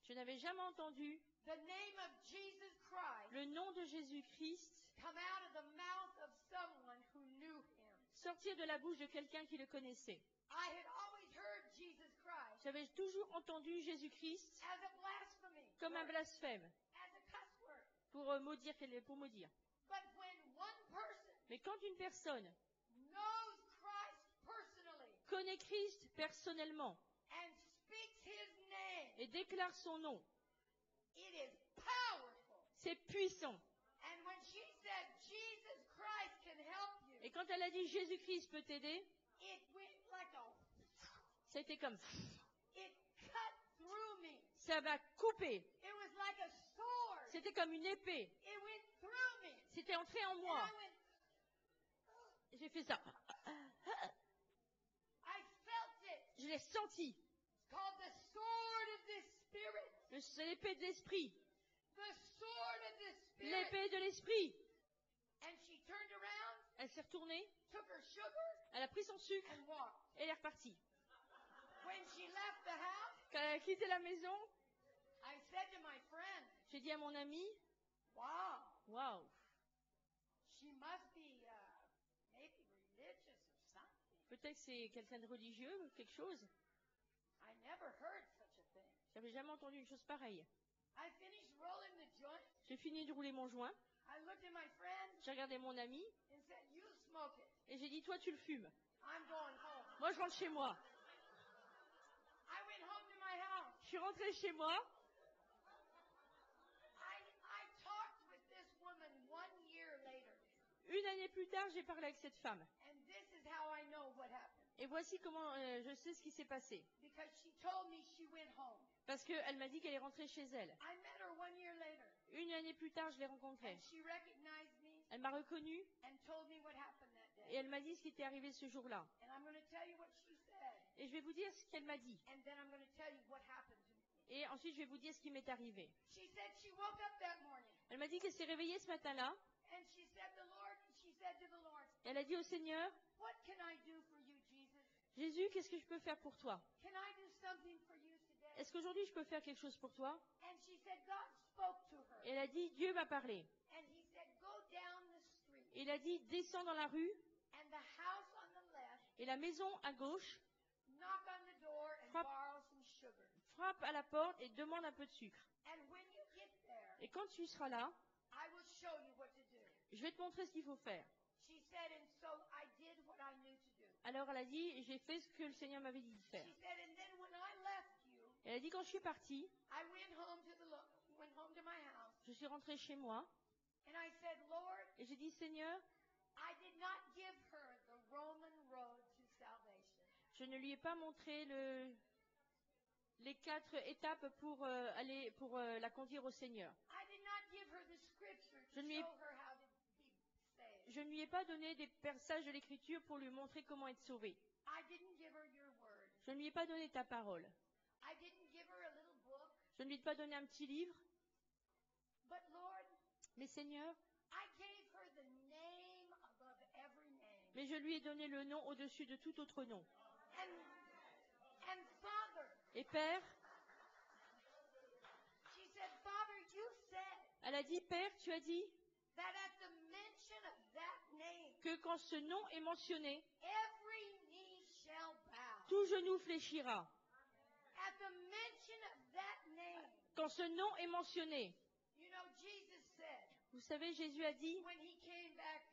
Je n'avais jamais entendu the name of Jesus Christ le nom de Jésus-Christ come out of the mouth of someone who knew him. sortir de la bouche de quelqu'un qui le connaissait. I had always heard Jesus Christ J'avais toujours entendu Jésus-Christ as a blasphemy, comme un word, blasphème, as a cuss word. pour maudire. But when one person Mais quand une personne knows Christ personally connaît Christ personnellement and speaks his name, et déclare son nom, it is powerful. c'est puissant. And when she said Jesus Christ can help you, Et quand elle a dit Jésus-Christ peut t'aider, it went like a, c'était comme it cut through me. ça m'a coupé. It was like a sword. C'était comme une épée. It went through me. C'était entré en And moi. I went, J'ai fait ça. I felt it. Je l'ai senti. It's called the sword of the Spirit. C'est l'épée de l'esprit. The sword of the Spirit. L'épée de l'esprit. And she turned around, Elle s'est retournée, took her sugar, elle a pris son sucre and walked. et elle est repartie. When she left the house, Quand elle a quitté la maison, I said to my friend, j'ai dit à mon ami, wow, waouh, she must be maybe religious or something. peut-être que c'est quelqu'un de religieux ou quelque chose. I never heard such a thing. J'avais jamais entendu une chose pareille. I finished rolling the joint. J'ai fini de rouler mon joint, I looked at my friend j'ai regardé mon ami and said, you smoke it. et j'ai dit, toi tu le fumes. I'm going home. Moi je rentre chez moi. I went home to my house. Je suis rentrée chez moi. I talked with this woman 1 year later. Une année plus tard, j'ai parlé avec cette femme. And this is how I know what happened. Et voici comment je sais ce qui s'est passé. Because she told me she went home. Parce qu'elle m'a dit qu'elle est rentrée chez elle. I met her 1 year later. Une année plus tard, je l'ai rencontrée. And she recognized me Elle m'a reconnue and told me what happened that et day. elle m'a dit ce qui était arrivé ce jour-là. And I'm going to tell you what she said. Et je vais vous dire ce qu'elle m'a dit. And then I'm going to tell you what happened to me. Et ensuite, je vais vous dire ce qui m'est arrivé. She said she woke up that morning. Elle m'a dit qu'elle s'est réveillée ce matin-là. And she said to the Lord, Et elle a dit au Seigneur, what can I do for you, Jesus? Jésus, qu'est-ce que je peux faire pour toi? Can I do something for you today? Est-ce qu'aujourd'hui, je peux faire quelque chose pour toi? And she said God spoke to her. Et elle a dit, Dieu m'a parlé. And he said, go down the street. Et il a dit, descends dans la rue And the house on the left, et la maison à gauche, knock on the door and Frappe. borrow some sugar. frappe à la porte et demande un peu de sucre. And when you get there, Et quand tu seras là, I will show you what to do. je vais te montrer ce qu'il faut faire. She said, and so I did what I knew to do. Alors elle a dit, j'ai fait ce que le Seigneur m'avait dit de faire. She said, and then when I left you, Elle a dit, quand je suis partie, I went home to my house, je suis rentrée chez moi and I said, Lord, et j'ai dit, Seigneur, I did not give her the Roman road to salvation. je ne lui ai pas montré les 4 étapes pour la conduire au Seigneur. I did not give her the scripture to Je ne lui ai- show her how to be saved. Je ne lui ai pas donné des passages de l'Écriture pour lui montrer comment être sauvé. I didn't give her your word. Je ne lui ai pas donné ta parole. I didn't give her a little book. Je ne lui ai pas donné un petit livre. But Lord, Mais Seigneur, I gave her the name above every name. Mais je lui ai donné le nom au-dessus de tout autre nom. And Father, Et Père, she said, Father, you said elle a dit, Père, tu as dit that at the mention of that name, que quand ce nom est mentionné, every knee shall bow. tout genou fléchira. At the mention of that name, Quand ce nom est mentionné, you know, Jesus said, vous savez, Jésus a dit, when he came back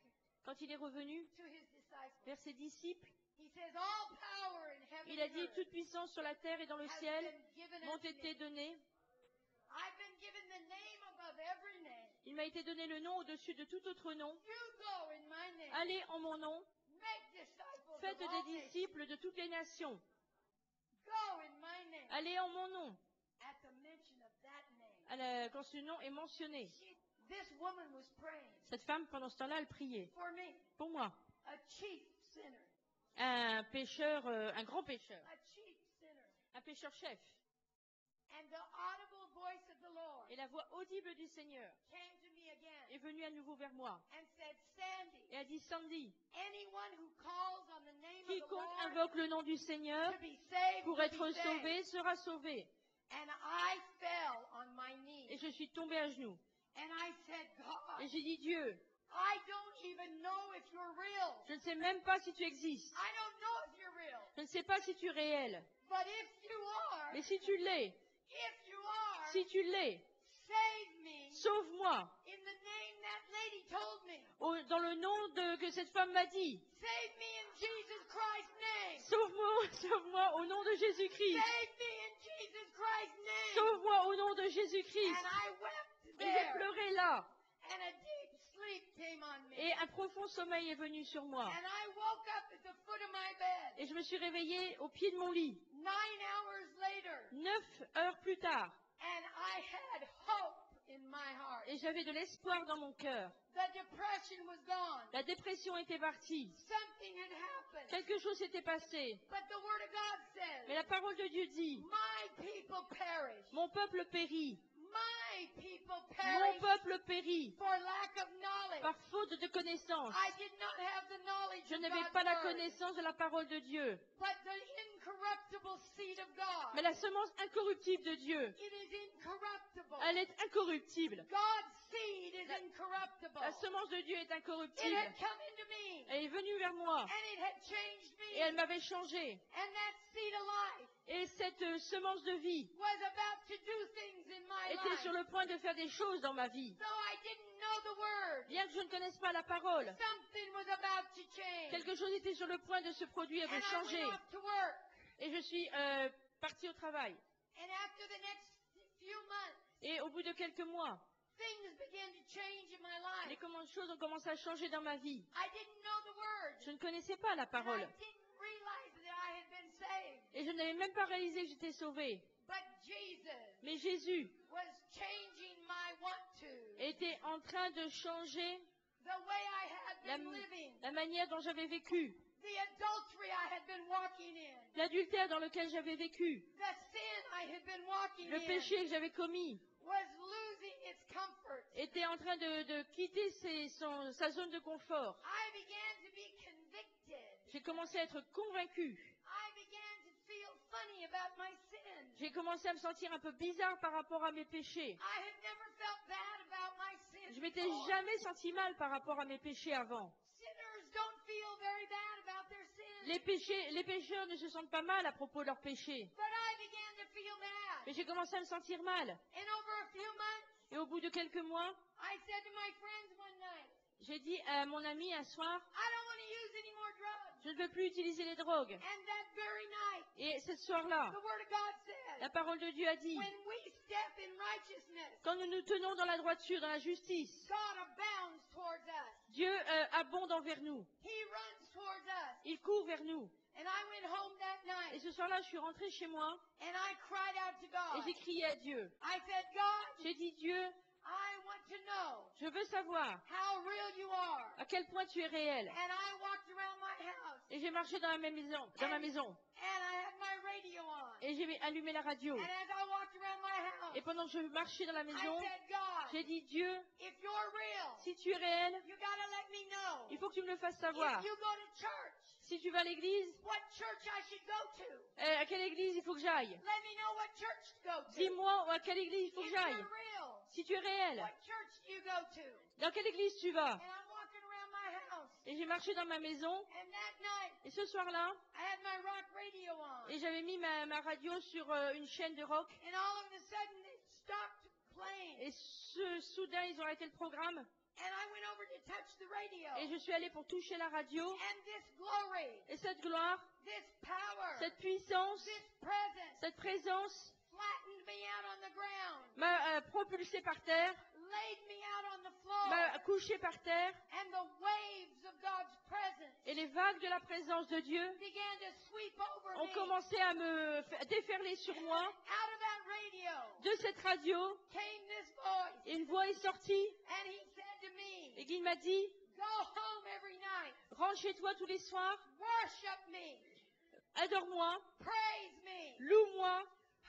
quand il est revenu to his disciples, vers ses disciples, he says, all power in heaven il a and dit, earth toute puissance sur la terre et dans le has ciel been given m'ont unto été me. données. I've been given the name above every name. Il m'a été donné le nom au-dessus de tout autre nom. You go in my name. Allez en mon nom, Make disciples faites of des all nations. disciples de toutes les nations. Go in my name. Allez en mon nom. At the mention of that name. Quand ce nom est mentionné. This woman was praying Cette femme, pendant ce temps-là, elle priait. for me, Pour moi, a chief sinner, un pécheur, un grand pécheur, a chief sinner. un pécheur chef. And the audible voice of the Lord Et la voix audible du Seigneur came to me again est venue à nouveau vers moi. and said, Sandy, Et a dit, Sandy, anyone who calls on the name of the quiconque Lord invoque le nom du Seigneur to be saved pour will être be saved. sauvé sera sauvé. And I fell on my Et knees je suis tombée à genoux. and I said, God, Et j'ai dit, Dieu, I don't even know if you're real. je ne sais même pas si tu existes. I don't know if you're real. Je ne sais pas si tu es réel. But if you are, Mais si tu l'es, if you are, si tu l'es, save me sauve-moi in the name that lady told me. dans le nom que cette femme m'a dit. Save me in Jesus Christ's name. Sauve-moi, sauve-moi au nom de Jésus-Christ. Save me in Jesus Christ's name. Sauve-moi au nom de Jésus-Christ. And I wept Et j'ai there. pleuré là. And a deep sleep came on me. Et un profond sommeil est venu sur moi. And I woke up at the foot of my bed. Et je me suis réveillée au pied de mon lit. 9 hours later. 9 heures plus tard. And I had hope in my heart. Et j'avais de l'espoir dans mon cœur. The depression was gone. La dépression était partie. Something had happened. Quelque chose s'était passé. But the Word of God Mais says, la parole de Dieu dit, my people perish. mon peuple périt. My people Mon perish peuple périt for lack of knowledge. par faute de connaissance. I did not have the knowledge Je of n'avais God's pas la word, connaissance de la parole de Dieu. but the incorruptible seed of God. Mais la semence incorruptible de Dieu, It is incorruptible. elle est incorruptible. God's seed is incorruptible. La semence de Dieu est It incorruptible. had come into me, Elle est venue vers moi and it had changed et elle me. m'avait changé. And that seed of life Et cette semence de vie was about to do things in my était life. sur le point de faire des choses dans ma vie. Though I didn't know the word, Bien que je ne connaisse pas la parole, something was about to change. quelque chose était sur le point de se produire, de And I changer. went off to work. Et je suis partie au travail. And after the next few months, Et au bout de quelques mois, things began to change in my life. les choses ont commencé à changer dans ma vie. I didn't know the word. Je ne connaissais pas la And I parole. didn't realize that I had been saved. Et je n'avais même pas réalisé que j'étais sauvée. But Jesus Mais Jésus was changing my want to. était en train de changer The way I had la, been living. la manière dont j'avais vécu, The adultery I had been walking in. l'adultère dans lequel j'avais vécu, The sin I had been walking le in péché que j'avais commis, was losing its comfort. était en train de quitter sa zone de confort. I began to be convicted. J'ai commencé à être convaincue. I began to feel funny about my sin. J'ai commencé à me sentir un peu bizarre par rapport à mes péchés. I had never felt bad about my sin. Je m'étais before. jamais senti mal par rapport à mes péchés avant. Sinners don't feel very bad about their sin. Les pécheurs ne se sentent pas mal à propos de leurs péchés. But I began to feel bad. Mais j'ai commencé à me sentir mal. And over a few months, Et au bout de quelques mois, I said to my friends one night, j'ai dit à mon ami un soir, I don't want to use any more drugs. je ne veux plus utiliser les drogues. And that very night, Et ce soir-là, the Word of God la says, parole de Dieu a dit, when we step in righteousness, quand nous nous tenons dans la droiture, dans la justice, God abounds towards us. Dieu abonde envers nous. He runs towards us. Il court vers nous. And I went home that Et night, ce soir-là, je suis rentrée chez moi and I cried out to et God. j'ai crié à Dieu. I said, God, J'ai dit, Dieu, I want to know je veux savoir how real you are. à quel point tu es réel. And I walked around my house, Et j'ai marché dans ma maison. and I had my radio on. Et j'ai allumé la radio. And as I walked around my house, Et pendant que je marchais dans la I maison, said, God, j'ai dit, Dieu, if you're real, si tu es réel, you gotta let me know. il faut que tu me le fasses savoir. If you go to church, Si tu vas à l'église, what church I should go to. à quelle église il faut que j'aille? Let me know what church to go to. Dis-moi à quelle église il faut que If j'aille. you're real, Si tu es réel, what church do you go to? dans quelle église tu vas? And I'm walking around my house. Et j'ai marché dans ma maison, And that night, et ce soir-là, I had my rock radio on. et j'avais mis ma radio sur une chaîne de rock, And all of a sudden, it stopped playing. et soudain, ils ont arrêté le programme, And I went over to touch the radio. et je suis allée pour toucher la radio, And this glory, et cette gloire, this power, cette puissance, this presence cette présence flattened me out on the ground, m'a propulsé par terre, laid me out on the floor, m'a couché par terre, and the waves of God's presence et les vagues de la présence de Dieu began to sweep over ont me. commencé à me déferler sur moi. Out of that radio De cette radio, came this voice, une voix est sortie, and he said to me, et il m'a dit, go home every night, rentre chez toi tous les soirs, worship me, adore-moi, praise me. loue-moi,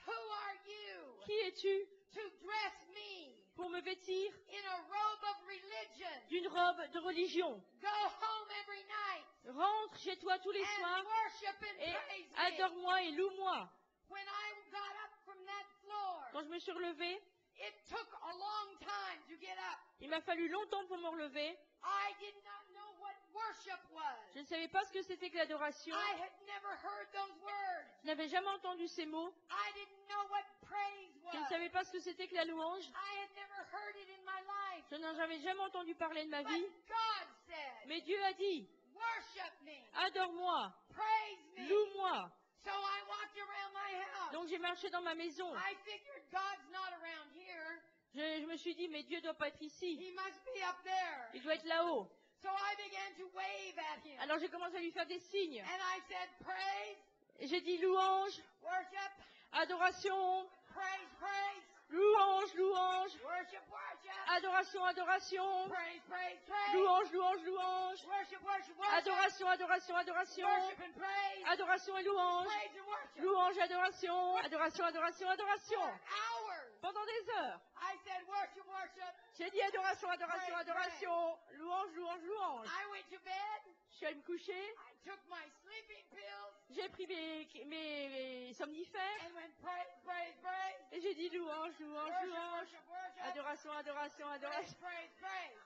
Who are you qui es-tu to dress me pour me vêtir in a robe of religion? d'une robe de religion? Go home every night Rentre chez toi tous les and soirs worship and et praise me. adore-moi et loue-moi. When I got up from that floor, Quand je me suis relevée, it took a long time to get up. il m'a fallu longtemps pour me relever. I did not know what worship was. Je ne savais pas ce que c'était que l'adoration. I had never heard those words. Je n'avais jamais entendu ces mots. I didn't know what praise Je ne was. savais pas ce que c'était que la louange. I had never heard it in my life. Je n'en avais jamais entendu parler de ma But vie. God said, Mais Dieu a dit, worship me, adore-moi, praise me. loue-moi. So I walked around my house. Donc j'ai marché dans ma maison. I figured God's not around here. Je me suis dit, mais Dieu ne doit pas être ici. He must be up there. Il doit être là-haut. So I began to wave at him. Alors j'ai commencé à lui faire des signes. And I said, praise, Et j'ai dit louange, worship, adoration, praise, praise, louange, louange, worship, worship, adoration, adoration, praise, praise, praise, louange, louange, louange, worship, worship, worship, adoration, adoration, adoration, worship and praise, adoration et louange, praise and worship. louange, adoration, adoration, adoration, adoration. For hours, Pendant des heures, I said, worship, worship. j'ai dit adoration, adoration, adoration, louange, louange, louange. I went to bed. Je suis allée me coucher, I took my sleeping pills j'ai pris mes somnifères and went praise, praise, praise, et j'ai dit louange, louange, worship, louange, worship, worship, adoration, adoration, praise, adoration, praise, praise.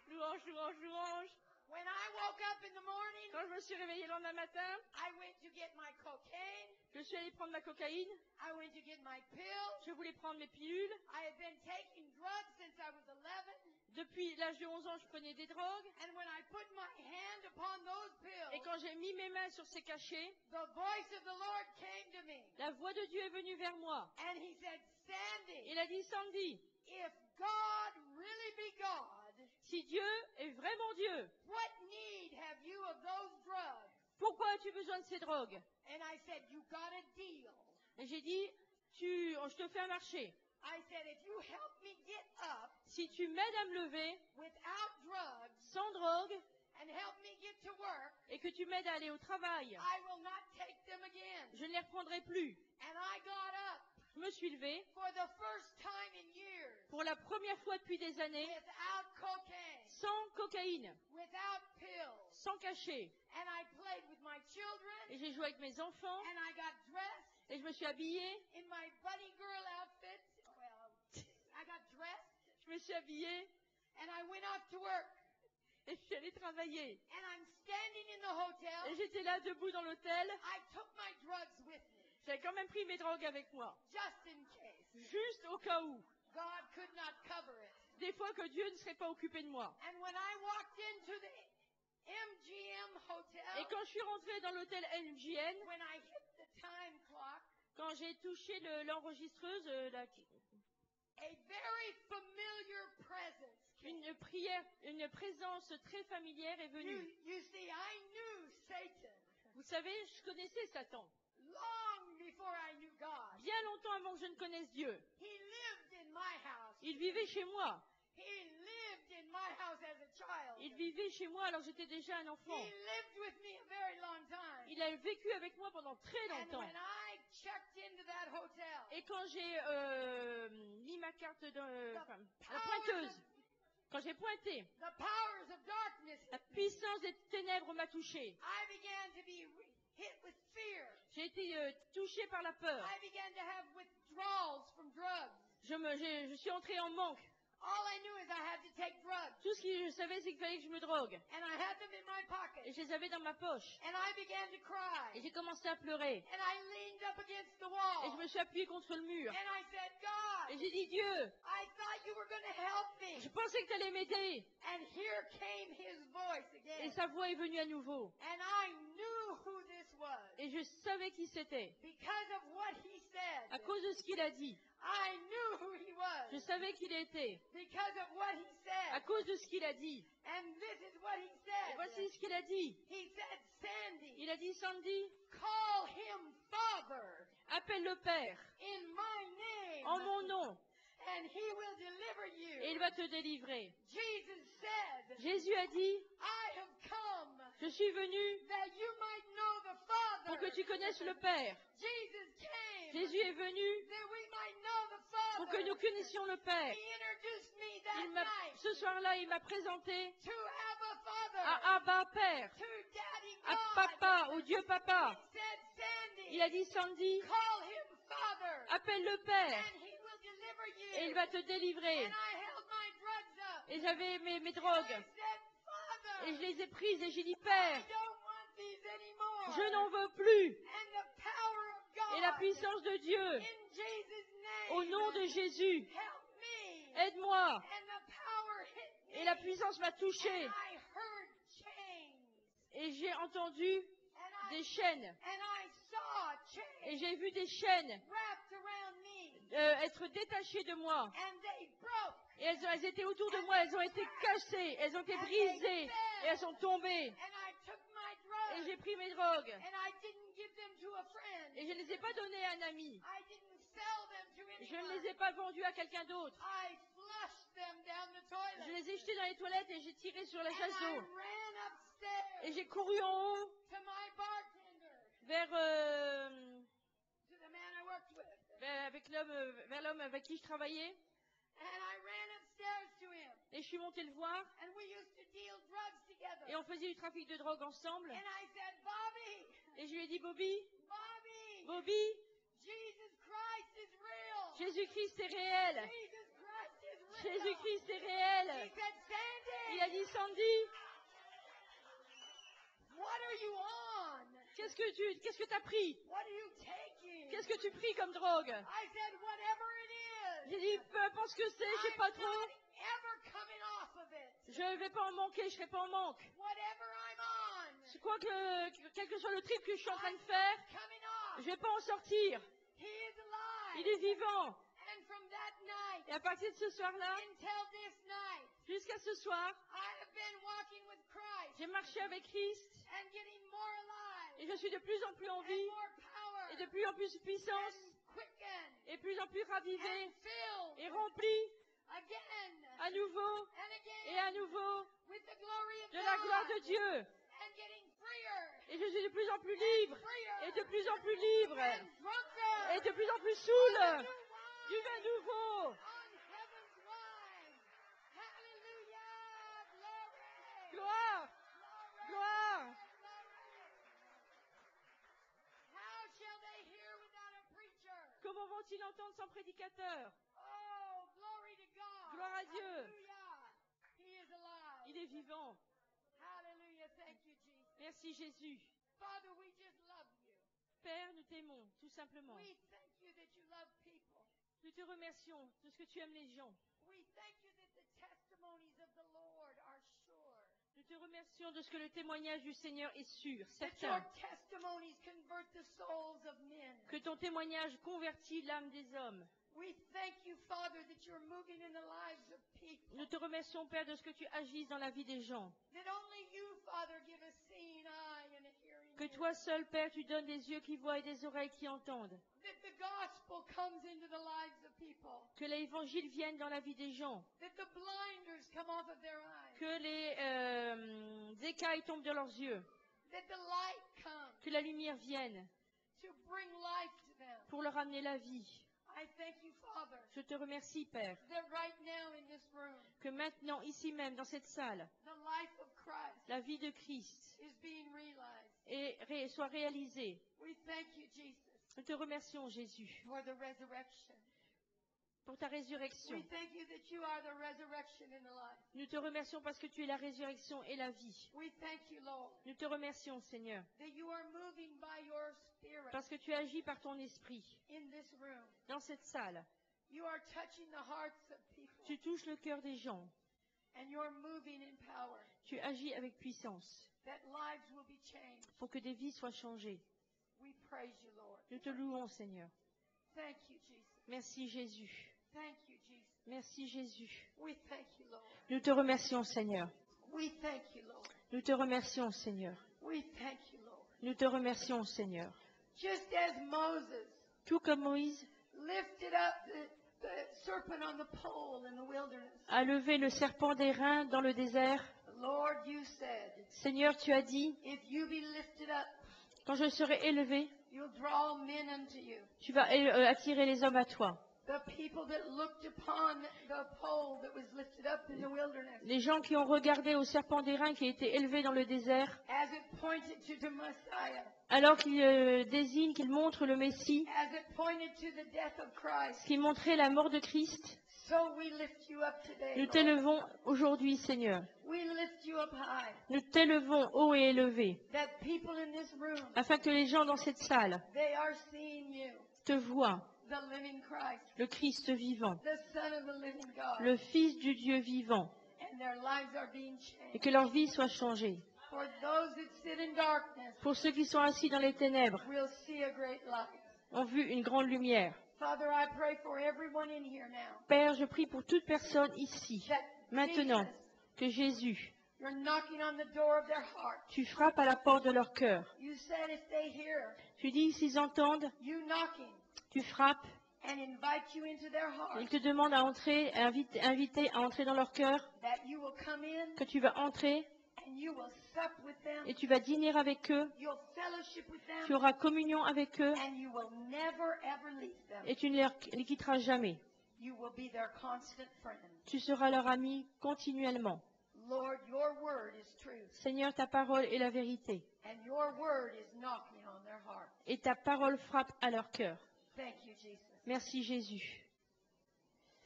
louange, louange, louange. When I woke up in the morning, Quand je me suis réveillée le lendemain matin, I went to get my cocaine. je suis allée prendre ma cocaïne, I went to get my pills. je voulais prendre mes pilules. I had been taking drugs since I was 11. Depuis l'âge de 11 ans, je prenais des drogues. And when I put my hand upon those pills, Et quand j'ai mis mes mains sur ces cachets, the voice of the Lord came to me. la voix de Dieu est venue vers moi. And he said, Sandy, Il a dit, Sandy, if God really be God, si Dieu est vraiment Dieu, what need have you of those drugs? pourquoi as-tu besoin de ces drogues? And I said, you got a deal. Et j'ai dit, je te fais un marché. I said, if you help me get up Si tu m'aides à me lever without drugs sans drogue and help me get to work, et que tu m'aides à aller au travail, I will not take them again. je ne les reprendrai plus. And I got up Je me suis levée for the first time in years pour la première fois depuis des années, without cocaine, sans cocaïne, without pills. sans cachet. And I played with my children Et j'ai joué avec mes enfants and I got dressed et je me suis habillée. in my bunny girl outfit. Well, I got dressed Je me suis habillée and I went off to work. et je suis allée travailler. And I'm standing in the hotel. Et j'étais là debout dans l'hôtel. I took my drugs with me, J'avais quand même pris mes drogues avec moi, just in case. juste au cas où. God could not cover it. Des fois que Dieu ne serait pas occupé de moi. And when I walked into the MGM Et hotel, quand je suis rentrée dans l'hôtel MGN, when I hit the time clock, quand j'ai touché l'enregistreuse, a very familiar presence came. une présence très familière est venue. You see, I knew Satan Vous savez, je connaissais Satan. long before I knew God. Bien longtemps avant que je ne connaisse Dieu. He lived in my house. Il vivait chez moi. He lived in my house as a child. Il vivait chez moi alors que j'étais déjà un enfant. He lived with me a very long time. Il a vécu avec moi pendant très And longtemps. when I checked into Et quand j'ai mis ma carte dans, enfin, à la powers pointeuse, of, quand j'ai pointé, the powers of darkness la hit me. puissance des ténèbres m'a touché. I began to be hit with fear. J'ai été touché par la peur. I began to have withdrawals from drugs. Je suis entrée en manque. All I knew is I had to take drugs. Tout ce que je savais, c'est qu'il fallait que je me drogue. And I had them in my Et pocket. je les avais dans ma poche. And I began to Et cry. j'ai commencé à pleurer. And I leaned up against the Et wall. je me suis appuyée contre le mur. And I said, Et God, j'ai dit, Dieu, I thought you were going to help me. je pensais que tu allais m'aider. And here came his voice Et again. sa voix est venue à nouveau. And I knew who this was. Et je savais qui c'était. Because of what he À said. cause de ce qu'il a dit. I knew who he was. Je savais qui il était. Because of what he À said. cause de ce qu'il a dit. And this is what he Et said. voici ce qu'il a dit. He said, Sandy, Il a dit, Sandy, call him Father appelle le Père in my name. en mon nom. And he will deliver Et il you. va te délivrer. Jesus said, Jésus a dit, I have come je suis venu that you might know the Father. pour que tu connaisses le Père. Jesus came Jésus est venu that we might know the Father. pour que nous connaissions le Père. He introduced me Il that m'a- night ce soir-là, il m'a présenté to Abba Father, à Abba Père, to Daddy à God. Papa, au Dieu Papa. He said, Sandy, Il a dit, Sandy, call him Father, appelle le Père and he will deliver you. et il va te délivrer. And I held my drugs up. Et j'avais mes And I drogues said, Father, et je les ai prises et j'ai dit, I Père, don't want these anymore. je n'en veux plus. And the power of God Et la puissance de Dieu, in Jesus' name, au nom de Jésus, help me. aide-moi. And the power hit me. Et la puissance m'a touché. And I heard chains. Et j'ai entendu And des chaînes. I saw chains Et j'ai vu des chaînes wrapped around me. être détachées de moi. And they broke. Et elles étaient autour de moi, elles ont été cassées, elles ont été brisées, et elles sont tombées. And I took my Et drugs. j'ai pris mes drogues. And I didn't give them to a friend. Et je ne les ai pas données à un ami. I didn't sell them to anyone. Je ne les ai pas vendues à quelqu'un d'autre. I flushed them down the Je toilet. les ai jetées dans les toilettes et j'ai tiré sur la And chasse I d'eau. ran upstairs Et j'ai couru en haut to my bartender, vers, to the man I worked with. vers l'homme avec qui je travaillais. And I ran upstairs to him. Et je suis montée le voir. And we used to deal drugs together. Et on faisait du trafic de drogue ensemble. And I said, Bobby, Et je lui ai dit, Bobby, Bobby, Bobby, Jesus Christ is real. Jésus-Christ est réel. Jesus Christ is real. Jésus-Christ est He réel. said, Sandy, Il a dit, Sandy, what are you on? qu'est-ce que tu as pris? What are you taking? Qu'est-ce que tu pris comme drogue? I said, whatever it is. J'ai dit, peu importe ce que c'est, je sais I'm pas trop. not ever coming off of it. Je ne vais pas en manquer, je serai pas en manque. Whatever I'm on, Je crois que, quel que soit le trip que je suis en train de faire, coming off. je vais pas en sortir. He is alive. Il est vivant. And from that night Et à partir de ce soir-là, until this night, jusqu'à ce soir, I have been walking with Christ j'ai marché avec Christ and getting more alive et je suis de plus en plus en and vie more power et de plus en plus puissance and quickened et plus en plus ravivé and filled et rempli again à nouveau and et again à nouveau with the glory of de la gloire God de Dieu. and getting freer Et je suis de plus en plus libre et de plus en plus libre and drunker et de plus en plus on saoul new du wine, vin nouveau. on heaven's wine. Hallelujah. Glory. Gloire, Glory. gloire. How shall they hear without a preacher? Comment vont-ils entendre sans prédicateur? Oh, glory to God. Gloire à Dieu. Hallelujah. He is alive. Il est vivant. Hallelujah. Thank you, Jesus. Merci Jésus. Father, we just love you. Père, nous t'aimons, tout simplement. We thank you that you love people. Nous te remercions de ce que tu aimes les gens. We thank you that the testimonies of the Lord are sure. Nous te remercions de ce que le témoignage du Seigneur est sûr, That your certain. testimonies convert the souls of men. Que ton témoignage convertit l'âme des hommes. We thank you, Father, that you're moving in the lives of people. Nous te remercions, Père, de ce que tu agisses dans la vie des gens. That only you, Father, give a seeing eye and a hearing Que ear. toi seul, Père, tu donnes des yeux qui voient et des oreilles qui entendent. That the gospel comes into the lives of people. Que l'évangile vienne dans la vie des gens. That the blinders come off of their eyes. Que les écailles tombent de leurs yeux. That the light comes Que la lumière vienne to bring life to them. pour leur amener la vie. I thank you, Father, Je te remercie, Père, that right now in this room, que maintenant, ici même, dans cette salle, the life of Christ la vie de Christ is being realized. soit réalisée. We thank you, Jesus, Nous te remercions, Jésus, for the resurrection. pour ta résurrection. We thank you that you are the resurrection and the life. Nous te remercions parce que tu es la résurrection et la vie. We thank you, Lord, Nous te remercions, Seigneur, that you are moving by your Spirit parce que tu agis par ton esprit in this room. dans cette salle. You are touching the hearts of people, Tu touches le cœur des gens. and you're moving in power, Tu agis avec puissance that lives will be changed. pour que des vies soient changées. We praise you, Lord. Nous te louons, Seigneur. Thank you, Jesus. Merci, Jésus. Thank you, Jesus. Merci, Jésus. We thank you, Lord. Nous te remercions, Seigneur. We thank you, Lord. Nous te remercions, Seigneur. We thank you, Lord. Nous te remercions, Seigneur. Just as Moses Tout comme Moïse lifted up the serpent on the pole in the wilderness, a levé le serpent d'airain dans le désert, Lord, you said, Seigneur, tu as dit, if you be lifted up, quand je serai élevé, you'll draw men unto you. tu vas attirer les hommes à toi. The people that looked upon the pole that was lifted up in the wilderness, Les gens qui ont regardé au serpent d'airain qui a été élevé dans le désert, as it pointed to the Messiah, alors qu'il désigne, qu'il montre le Messie, as it pointed to the death of Christ, qui montrait la mort de Christ, so we lift you up today, nous Lord. t'élevons aujourd'hui, Seigneur. We lift you up high, Nous t'élevons haut et élevé, that people in this room, afin que les gens dans cette salle they are seeing you, te voient, the living Christ, le Christ vivant, the Son of the living God, le Fils du Dieu vivant, and their lives are being et changed. que leur vie soit changée. For those that sit in darkness Pour ceux qui sont assis dans les ténèbres, will see a great light. ont vu une grande lumière. Father, I pray for everyone in here now, Père, je prie pour toute personne ici, that maintenant, Jesus, que Jésus, you're knocking on the door of their heart. tu frappes à la porte de leur cœur. You said if they hear Tu dis, s'ils entendent, you knocking tu frappes, and invite you into their heart, ils te demandent à entrer, inviter à entrer dans leur cœur, that you will come in que tu vas entrer and you will sup with them, et tu vas dîner avec eux, you'll fellowship with tu them, auras communion avec eux and you will never ever leave them. et tu ne les quitteras jamais. You will be their constant friend. Tu seras leur ami continuellement. Lord, your word is truth, Seigneur, ta parole est la vérité and your word is knocking on their heart. et ta parole frappe à leur cœur. Thank you, Jesus. Merci Jésus.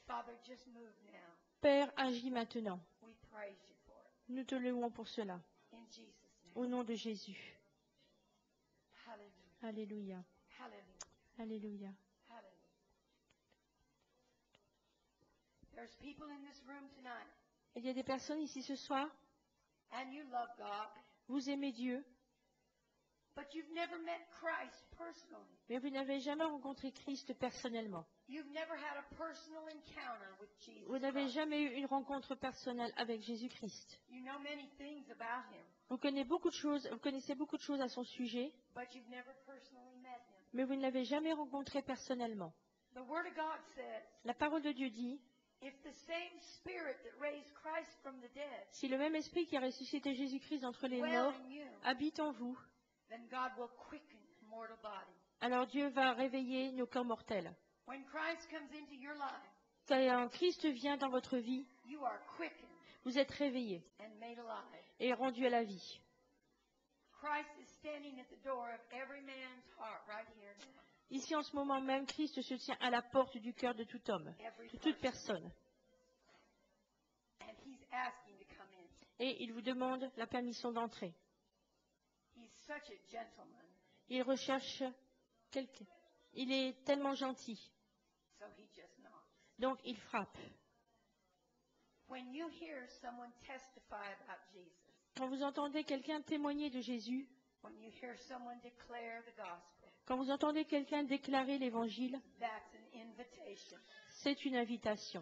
Father, just move now. Père, agis maintenant. We praise you for it. Nous te louons pour cela. In Jesus' name. Au nom de Jésus. Hallelujah. Alléluia. Hallelujah. Alléluia. Hallelujah. There's people in this room tonight, Il y a des personnes ici ce soir, and you love God, vous aimez Dieu, but you've never met Christ personally. mais vous n'avez jamais rencontré Christ personnellement. You've never had a personal encounter with Jesus Vous n'avez Christ. jamais eu une rencontre personnelle avec Jésus-Christ. You know many things about him, Vous connaissez beaucoup de choses à son sujet, but you've never personally met him. mais vous ne l'avez jamais rencontré personnellement. The Word of God says, La parole de Dieu dit, if the same Spirit that raised Christ from the dead si le même esprit qui a ressuscité Jésus-Christ d'entre les dwell morts in you, habite en vous, then God will quicken the mortal body. alors Dieu va réveiller nos corps mortels. When Christ comes into your life, Quand Christ vient dans votre vie, you are quickened vous êtes réveillés and made alive. et rendus à la vie. Christ is standing at the door of every man's heart right here now. Ici, en ce moment même, Christ se tient à la porte du cœur de tout homme, Every de toute person. personne. And he's asking to come in. Et il vous demande la permission d'entrer. He's such a gentleman, Il recherche quelqu'un. Il est tellement gentil. so he just knocks. Donc, il frappe. When you hear someone testify about Jesus, Quand vous entendez quelqu'un témoigner de Jésus, when you hear someone declare the gospel, quand vous entendez quelqu'un déclarer l'Évangile, that's an invitation c'est une invitation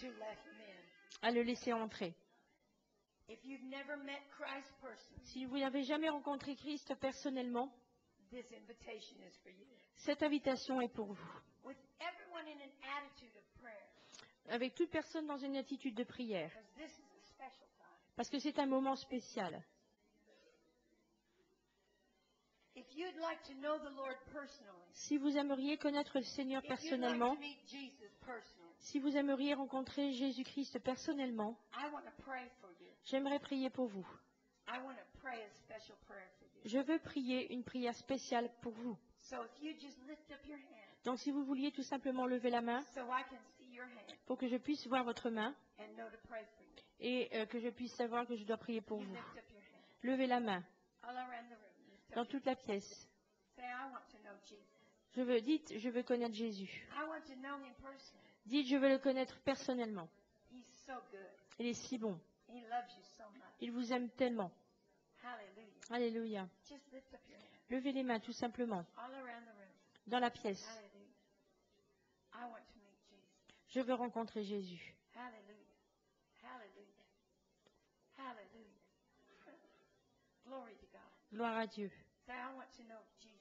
to let him in. à le laisser entrer. If you've never met Christ personally, Si vous n'avez jamais rencontré Christ personnellement, this invitation is for you. cette invitation est pour vous. With everyone in an attitude of prayer, Avec toute personne dans une attitude de prière, because this is a special time. parce que c'est un moment spécial. If you'd like to know the Lord personally, Si vous aimeriez connaître le Seigneur if you'd like personnellement, to meet Jesus personally, si vous aimeriez rencontrer Jésus-Christ personnellement, I want to pray for you. j'aimerais prier pour vous. I want to pray a special prayer for you. Je veux prier une prière spéciale pour vous. So if you just lift up your hand Donc si vous vouliez tout simplement lever la main so I can see your hand pour que je puisse voir votre main and know to pray for you. et que je puisse savoir que je dois prier pour You vous. lift up your hand. Levez la main All around the room. Lift dans up toute la pièce. Say, I want to know Jesus. Dites, je veux connaître Jésus. I want to know him personally. Dites, je veux le connaître personnellement. He's so good. Il est si bon. He loves you so much. Il vous aime tellement. Hallelujah. Alléluia. Just lift up your hand. Levez les mains tout simplement All around the room. dans la pièce. Hallelujah. I want to meet Jesus. Je veux rencontrer Jésus. Hallelujah. Hallelujah. Hallelujah. Glory to God. Gloire à Dieu. Say, I want to know Jesus.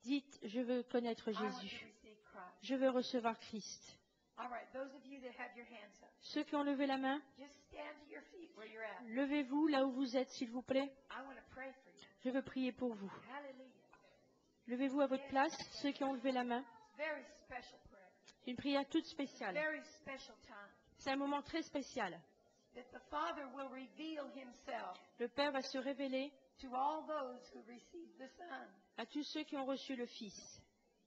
Dites, je veux connaître I want to Jésus. receive Christ. Je veux recevoir Christ. All right, those of you that have your hands up, Ceux qui ont levé la main, just stand to your feet where you're at. levez-vous là où vous êtes, s'il vous plaît. I want to pray for you. Je veux prier pour vous. Hallelujah. Levez-vous à votre place, ceux qui ont levé la main. Very special prayer. C'est une prière toute spéciale. Very special time. C'est un moment très spécial. That the Father will reveal himself Le Père va se révéler to all those who receive the Son. à tous ceux qui ont reçu le Fils.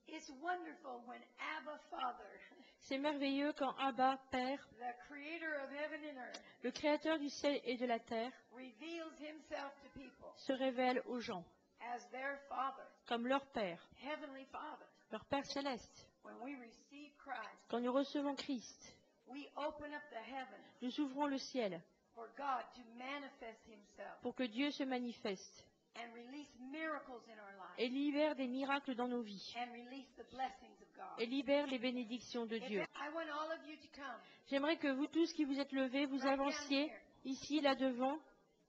It's wonderful when Abba Father, C'est merveilleux quand Abba, Père, the creator of heaven and earth, le Créateur du ciel et de la terre, reveals himself to people se révèle aux gens as their Father, comme leur Père, Heavenly Father. leur Père céleste. When we receive Christ, Quand nous recevons Christ, we open up the heavens nous ouvrons le ciel for God to manifest himself pour que Dieu se manifeste and release miracles in our lives et libère des miracles dans nos vies and release the blessings of God. et libère les bénédictions de Dieu. I want all of you to come, J'aimerais que vous tous qui vous êtes levés, vous avanciez ici, là devant,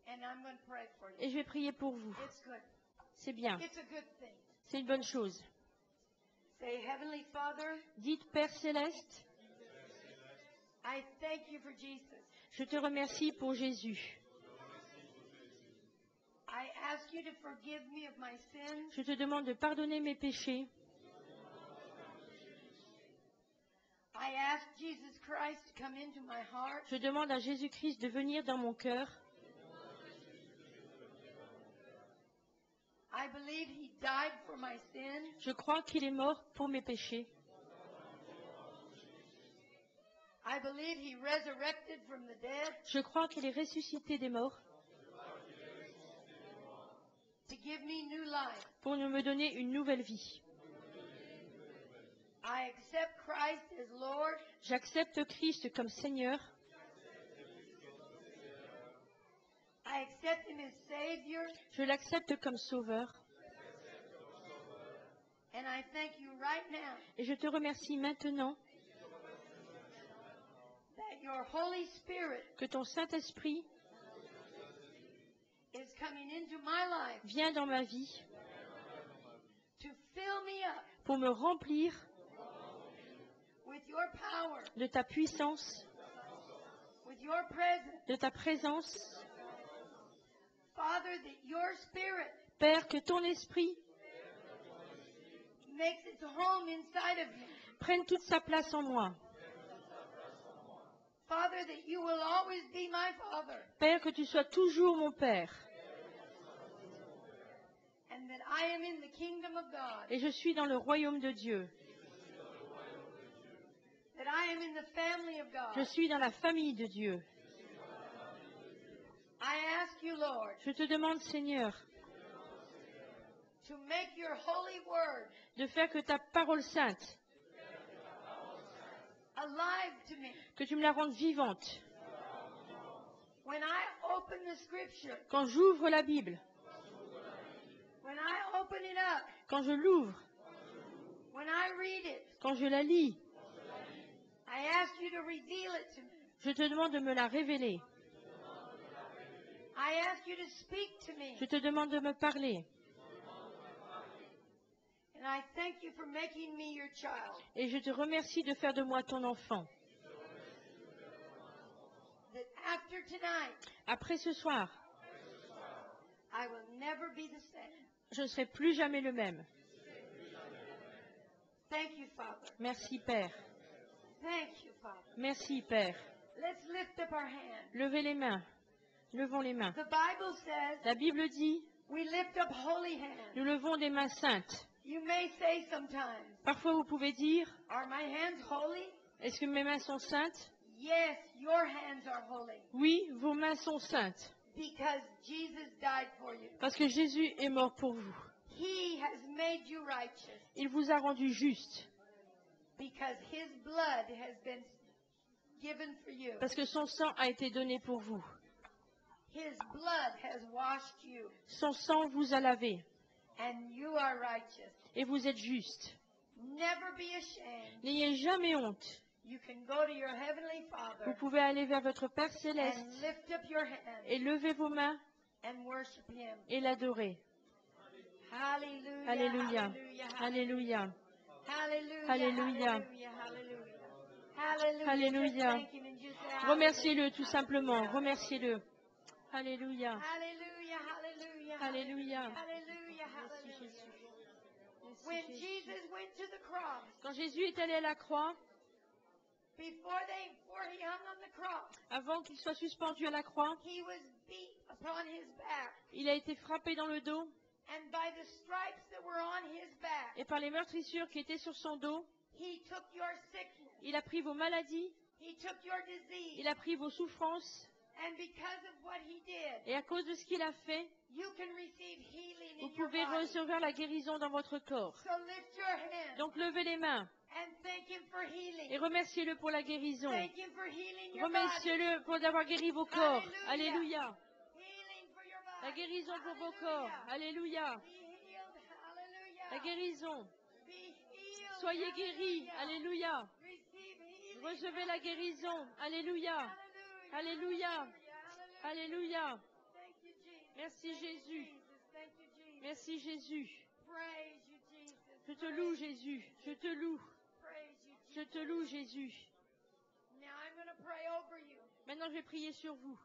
and I'm going to pray for you. et je vais prier pour vous. It's good. C'est bien, It's a good thing. c'est une bonne chose. Say, Heavenly Father, Dites, Père céleste, I thank you for Jesus. je te remercie pour Jésus. I ask you to forgive me of my sins. Je te demande de pardonner mes péchés. I ask Jesus Christ to come into my heart. Je demande à Jésus-Christ de venir dans mon cœur. I believe he died for my sins. Je crois qu'il est mort pour mes péchés. I believe he resurrected from the dead Je crois qu'il est ressuscité des morts to give me new life. pour me donner une nouvelle vie. I accept Christ as Lord. J'accepte Christ comme Seigneur. I accept him as Savior. Je l'accepte comme Sauveur. And I thank you right now Et je te remercie maintenant that your Holy Spirit que ton Saint-Esprit is coming into my life vient dans ma vie to fill me up pour me remplir with your power, de ta puissance, with your presence. de ta présence. Father, that your Spirit Père, que ton Esprit makes its home inside of me. prenne toute sa place en moi. Father, that you will always be my Father, Père, que tu sois toujours mon Père. and that I am in the kingdom of God, Et je suis dans le royaume de Dieu. that I am in the family of Je God. suis dans la famille de Dieu. I ask you, Lord, Je te demande, Seigneur, to make your holy word de faire que ta parole sainte, alive to me. que tu me la rendes vivante. When I open the scripture, Quand j'ouvre la Bible, when I open it up, quand je l'ouvre, when I read it, quand je la lis, I ask you to reveal it to me. je te demande de me la révéler. I ask you to speak to me. Je te demande de me parler. And I thank you for making me your child. Et je te remercie de faire de moi ton enfant. That after tonight, Après ce soir, I will never be the same. je ne serai plus jamais le même. Thank you, Father. Merci, Père. Thank you, Father. Merci, Père. Let's lift up our hands. Levez les mains. Levons les mains. The Bible says La Bible dit, we lift up holy hands. nous levons des mains saintes. You may say sometimes, Parfois, vous pouvez dire, are my hands holy? est-ce que mes mains sont saintes? Yes, your hands are holy Oui, vos mains sont saintes. because Jesus died for you. Parce que Jésus est mort pour vous. He has made you righteous Il vous a rendu juste. because his blood has been given for you. Parce que son sang a été donné pour vous. His blood has washed you Son sang vous a lavé. and you are righteous. Et vous êtes juste. Never be ashamed. N'ayez jamais honte. You can go to your heavenly Vous Father pouvez aller vers votre Père and céleste lift up your hands et lever vos mains and worship him. et l'adorer. Hallelujah. Alléluia. Hallelujah. Alléluia. Hallelujah. Alléluia. Hallelujah. Hallelujah. Alléluia. Just thank him and just say Remerciez-le tout simplement. Remerciez-le. Alléluia. Hallelujah. Hallelujah. Alléluia. Hallelujah. Merci Hallelujah. Jésus. When Merci Jésus. Jesus went to the cross, Quand Jésus est allé à la croix, before he hung on the cross, avant qu'il soit suspendu à la croix, he was beat upon his back. il a été frappé dans le dos And by the stripes that were on his back, et par les meurtrissures qui étaient sur son dos, he took your sickness. il a pris vos maladies, He took your disease. il a pris vos souffrances And because of what he did, et à cause de ce qu'il a fait, you can receive healing vous in your pouvez body. recevoir la guérison dans votre corps. So lift your hands Donc levez les mains and thank him for healing. et remerciez-le pour la guérison. Thank him for healing your body. Remerciez-le pour d'avoir guéri vos corps. Alléluia. Alléluia. Healing for your La body. guérison pour vos corps. Alléluia. Be healed. Hallelujah. La guérison. Be healed. Soyez guéris. Hallelujah. Alléluia. Receive healing. Recevez la guérison. Alléluia. Alléluia. Alléluia. Thank you, Jesus. Merci Jésus. Thank you, Jesus. Merci Jésus. Praise you, Jesus. Je te loue Jésus. Je te loue. Praise you, Je Jesus. te loue Jésus. Now I'm going to pray over you. Maintenant je vais prier sur vous.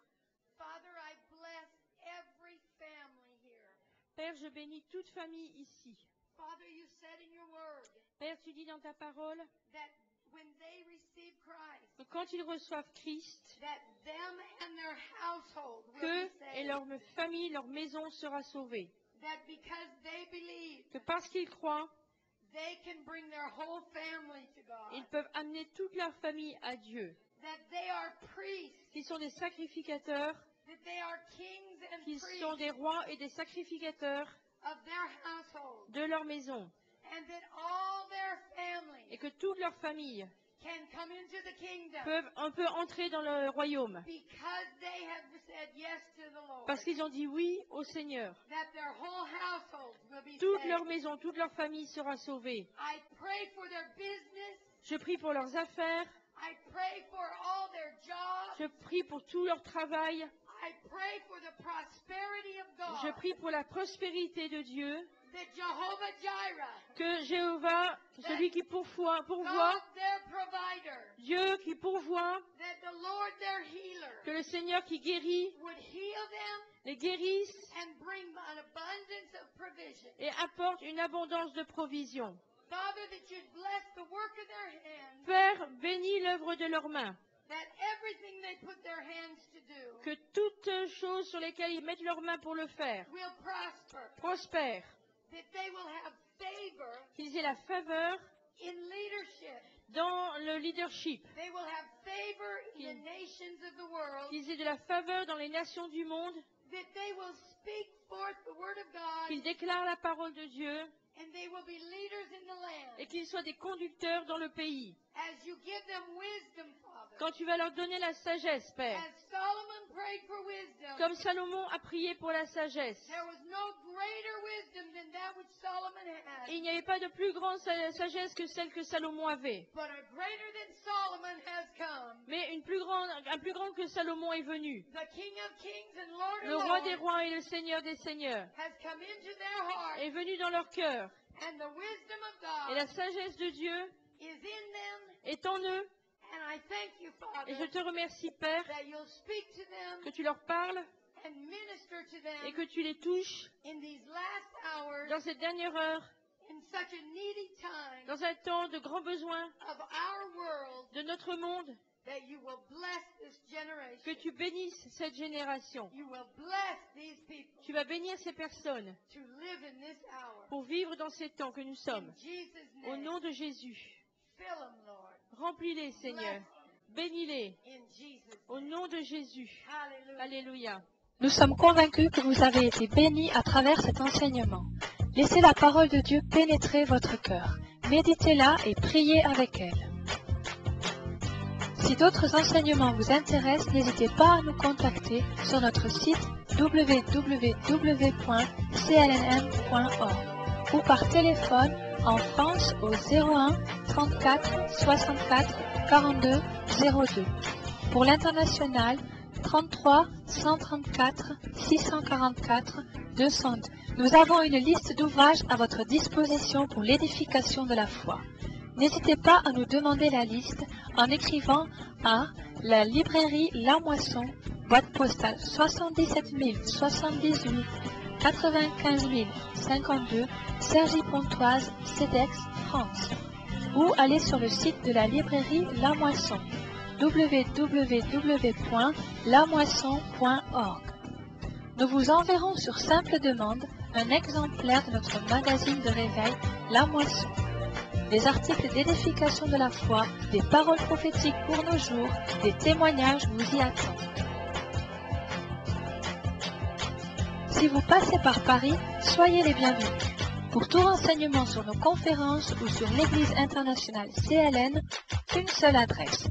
Father, I bless every family here. Père, je bénis toute famille ici. Father, you said in your word Père, tu dis dans ta parole that when they receive Christ, que quand ils reçoivent Christ, that them and their household will qu'eux be et saved. leur famille, leur maison sera sauvée. That because they believe, Que parce qu'ils croient, they can bring their whole family to God. ils peuvent amener toute leur famille à Dieu. That they are priests, Qu'ils sont des sacrificateurs, that they are kings and qu'ils priests sont des rois et des sacrificateurs of their household. de leur maison. And that all their families Et que toute leur famille can come into the kingdom peut entrer dans le royaume. because they have said yes to the Lord. Parce qu'ils ont dit oui au Seigneur. That their whole household will be Toute saved. leur maison, toute leur famille sera sauvée. I pray for their business. Je prie pour leurs affaires. I pray for all their jobs. Je prie pour tout leur travail. I pray for the prosperity of God. Je prie pour la prospérité de Dieu. That Jehovah Jireh, Que Jéhovah, celui qui pourvoit, God their provider, Dieu qui pourvoit, that the Lord their healer que le Seigneur qui guérit, would heal them les guérisse and bring an abundance of provision. et apporte une abondance de provision. Father, that you'd bless the work of their hands, Père, bénis l'œuvre de leurs mains. that everything they put their hands to do Que toutes choses sur lesquelles ils mettent leurs mains pour le faire will prosper, prospèrent. that they will have favor Qu'ils aient la faveur in leadership. dans le leadership. They will have favor in the nations of the world, Qu'ils aient de la faveur dans les nations du monde. that they will speak forth the word of God, Qu'ils déclarent la parole de Dieu. and they will be leaders in the Et land. qu'ils soient des conducteurs dans le pays. As you give them wisdom, Father, Quand tu vas leur donner la sagesse, Père. as Solomon prayed for wisdom, Comme Salomon a prié pour la sagesse. there was no greater wisdom than that which Solomon had. Et il n'y avait pas de plus grande sagesse que celle que Salomon avait. But a greater than Solomon has come. Mais un plus grand que Salomon est venu. The King of Kings and Lord Le of roi des Lords rois et le Seigneur des seigneurs has come into their heart, est venu dans leur cœur. and the wisdom of Et la God sagesse de Dieu is in them. est en eux. And I thank you, Et je Father, te remercie, Père, that you'll speak to them que tu leur parles and minister minister to them et que tu les touches in these last hours, dans cette dernière heure, in such a needy time dans un temps de grands besoins of our world, de notre monde, that you will bless this generation. que tu bénisses cette génération. You will bless these people Tu vas bénir ces personnes to live in this hour. pour vivre dans ces temps que nous sommes. In Jesus' Au name, nom de Jésus, fill them, Lord. remplis-les, Seigneur. Bénis-les. In Jesus' Au name. nom de Jésus. Hallelujah. Alléluia. Nous sommes convaincus que vous avez été bénis à travers cet enseignement. Laissez la parole de Dieu pénétrer votre cœur. Méditez-la et priez avec elle. Si d'autres enseignements vous intéressent, n'hésitez pas à nous contacter sur notre site www.clnm.org ou par téléphone en France au 01 34 64 42 02. Pour l'international, 33 134 644 202. Nous avons une liste d'ouvrages à votre disposition pour l'édification de la foi. N'hésitez pas à nous demander la liste en écrivant à la librairie La Moisson, boîte postale 77 078 95 052, Cergy-Pontoise, CEDEX, France. Ou allez sur le site de la librairie La Moisson, www.lamoisson.org. Nous vous enverrons sur simple demande un exemplaire de notre magazine de réveil La Moisson. Des articles d'édification de la foi, des paroles prophétiques pour nos jours, des témoignages vous y attendent. Si vous passez par Paris, soyez les bienvenus. Pour tout renseignement sur nos conférences ou sur l'Église internationale CLN, une seule adresse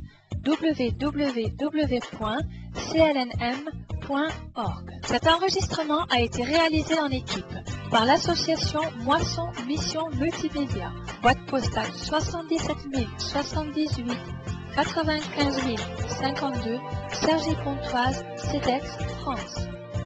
www.clnm.org. Cet enregistrement a été réalisé en équipe par l'association Moisson Mission Multimédia, boîte postale 77 078 95 052, Cergy-Pontoise, CEDEX, France.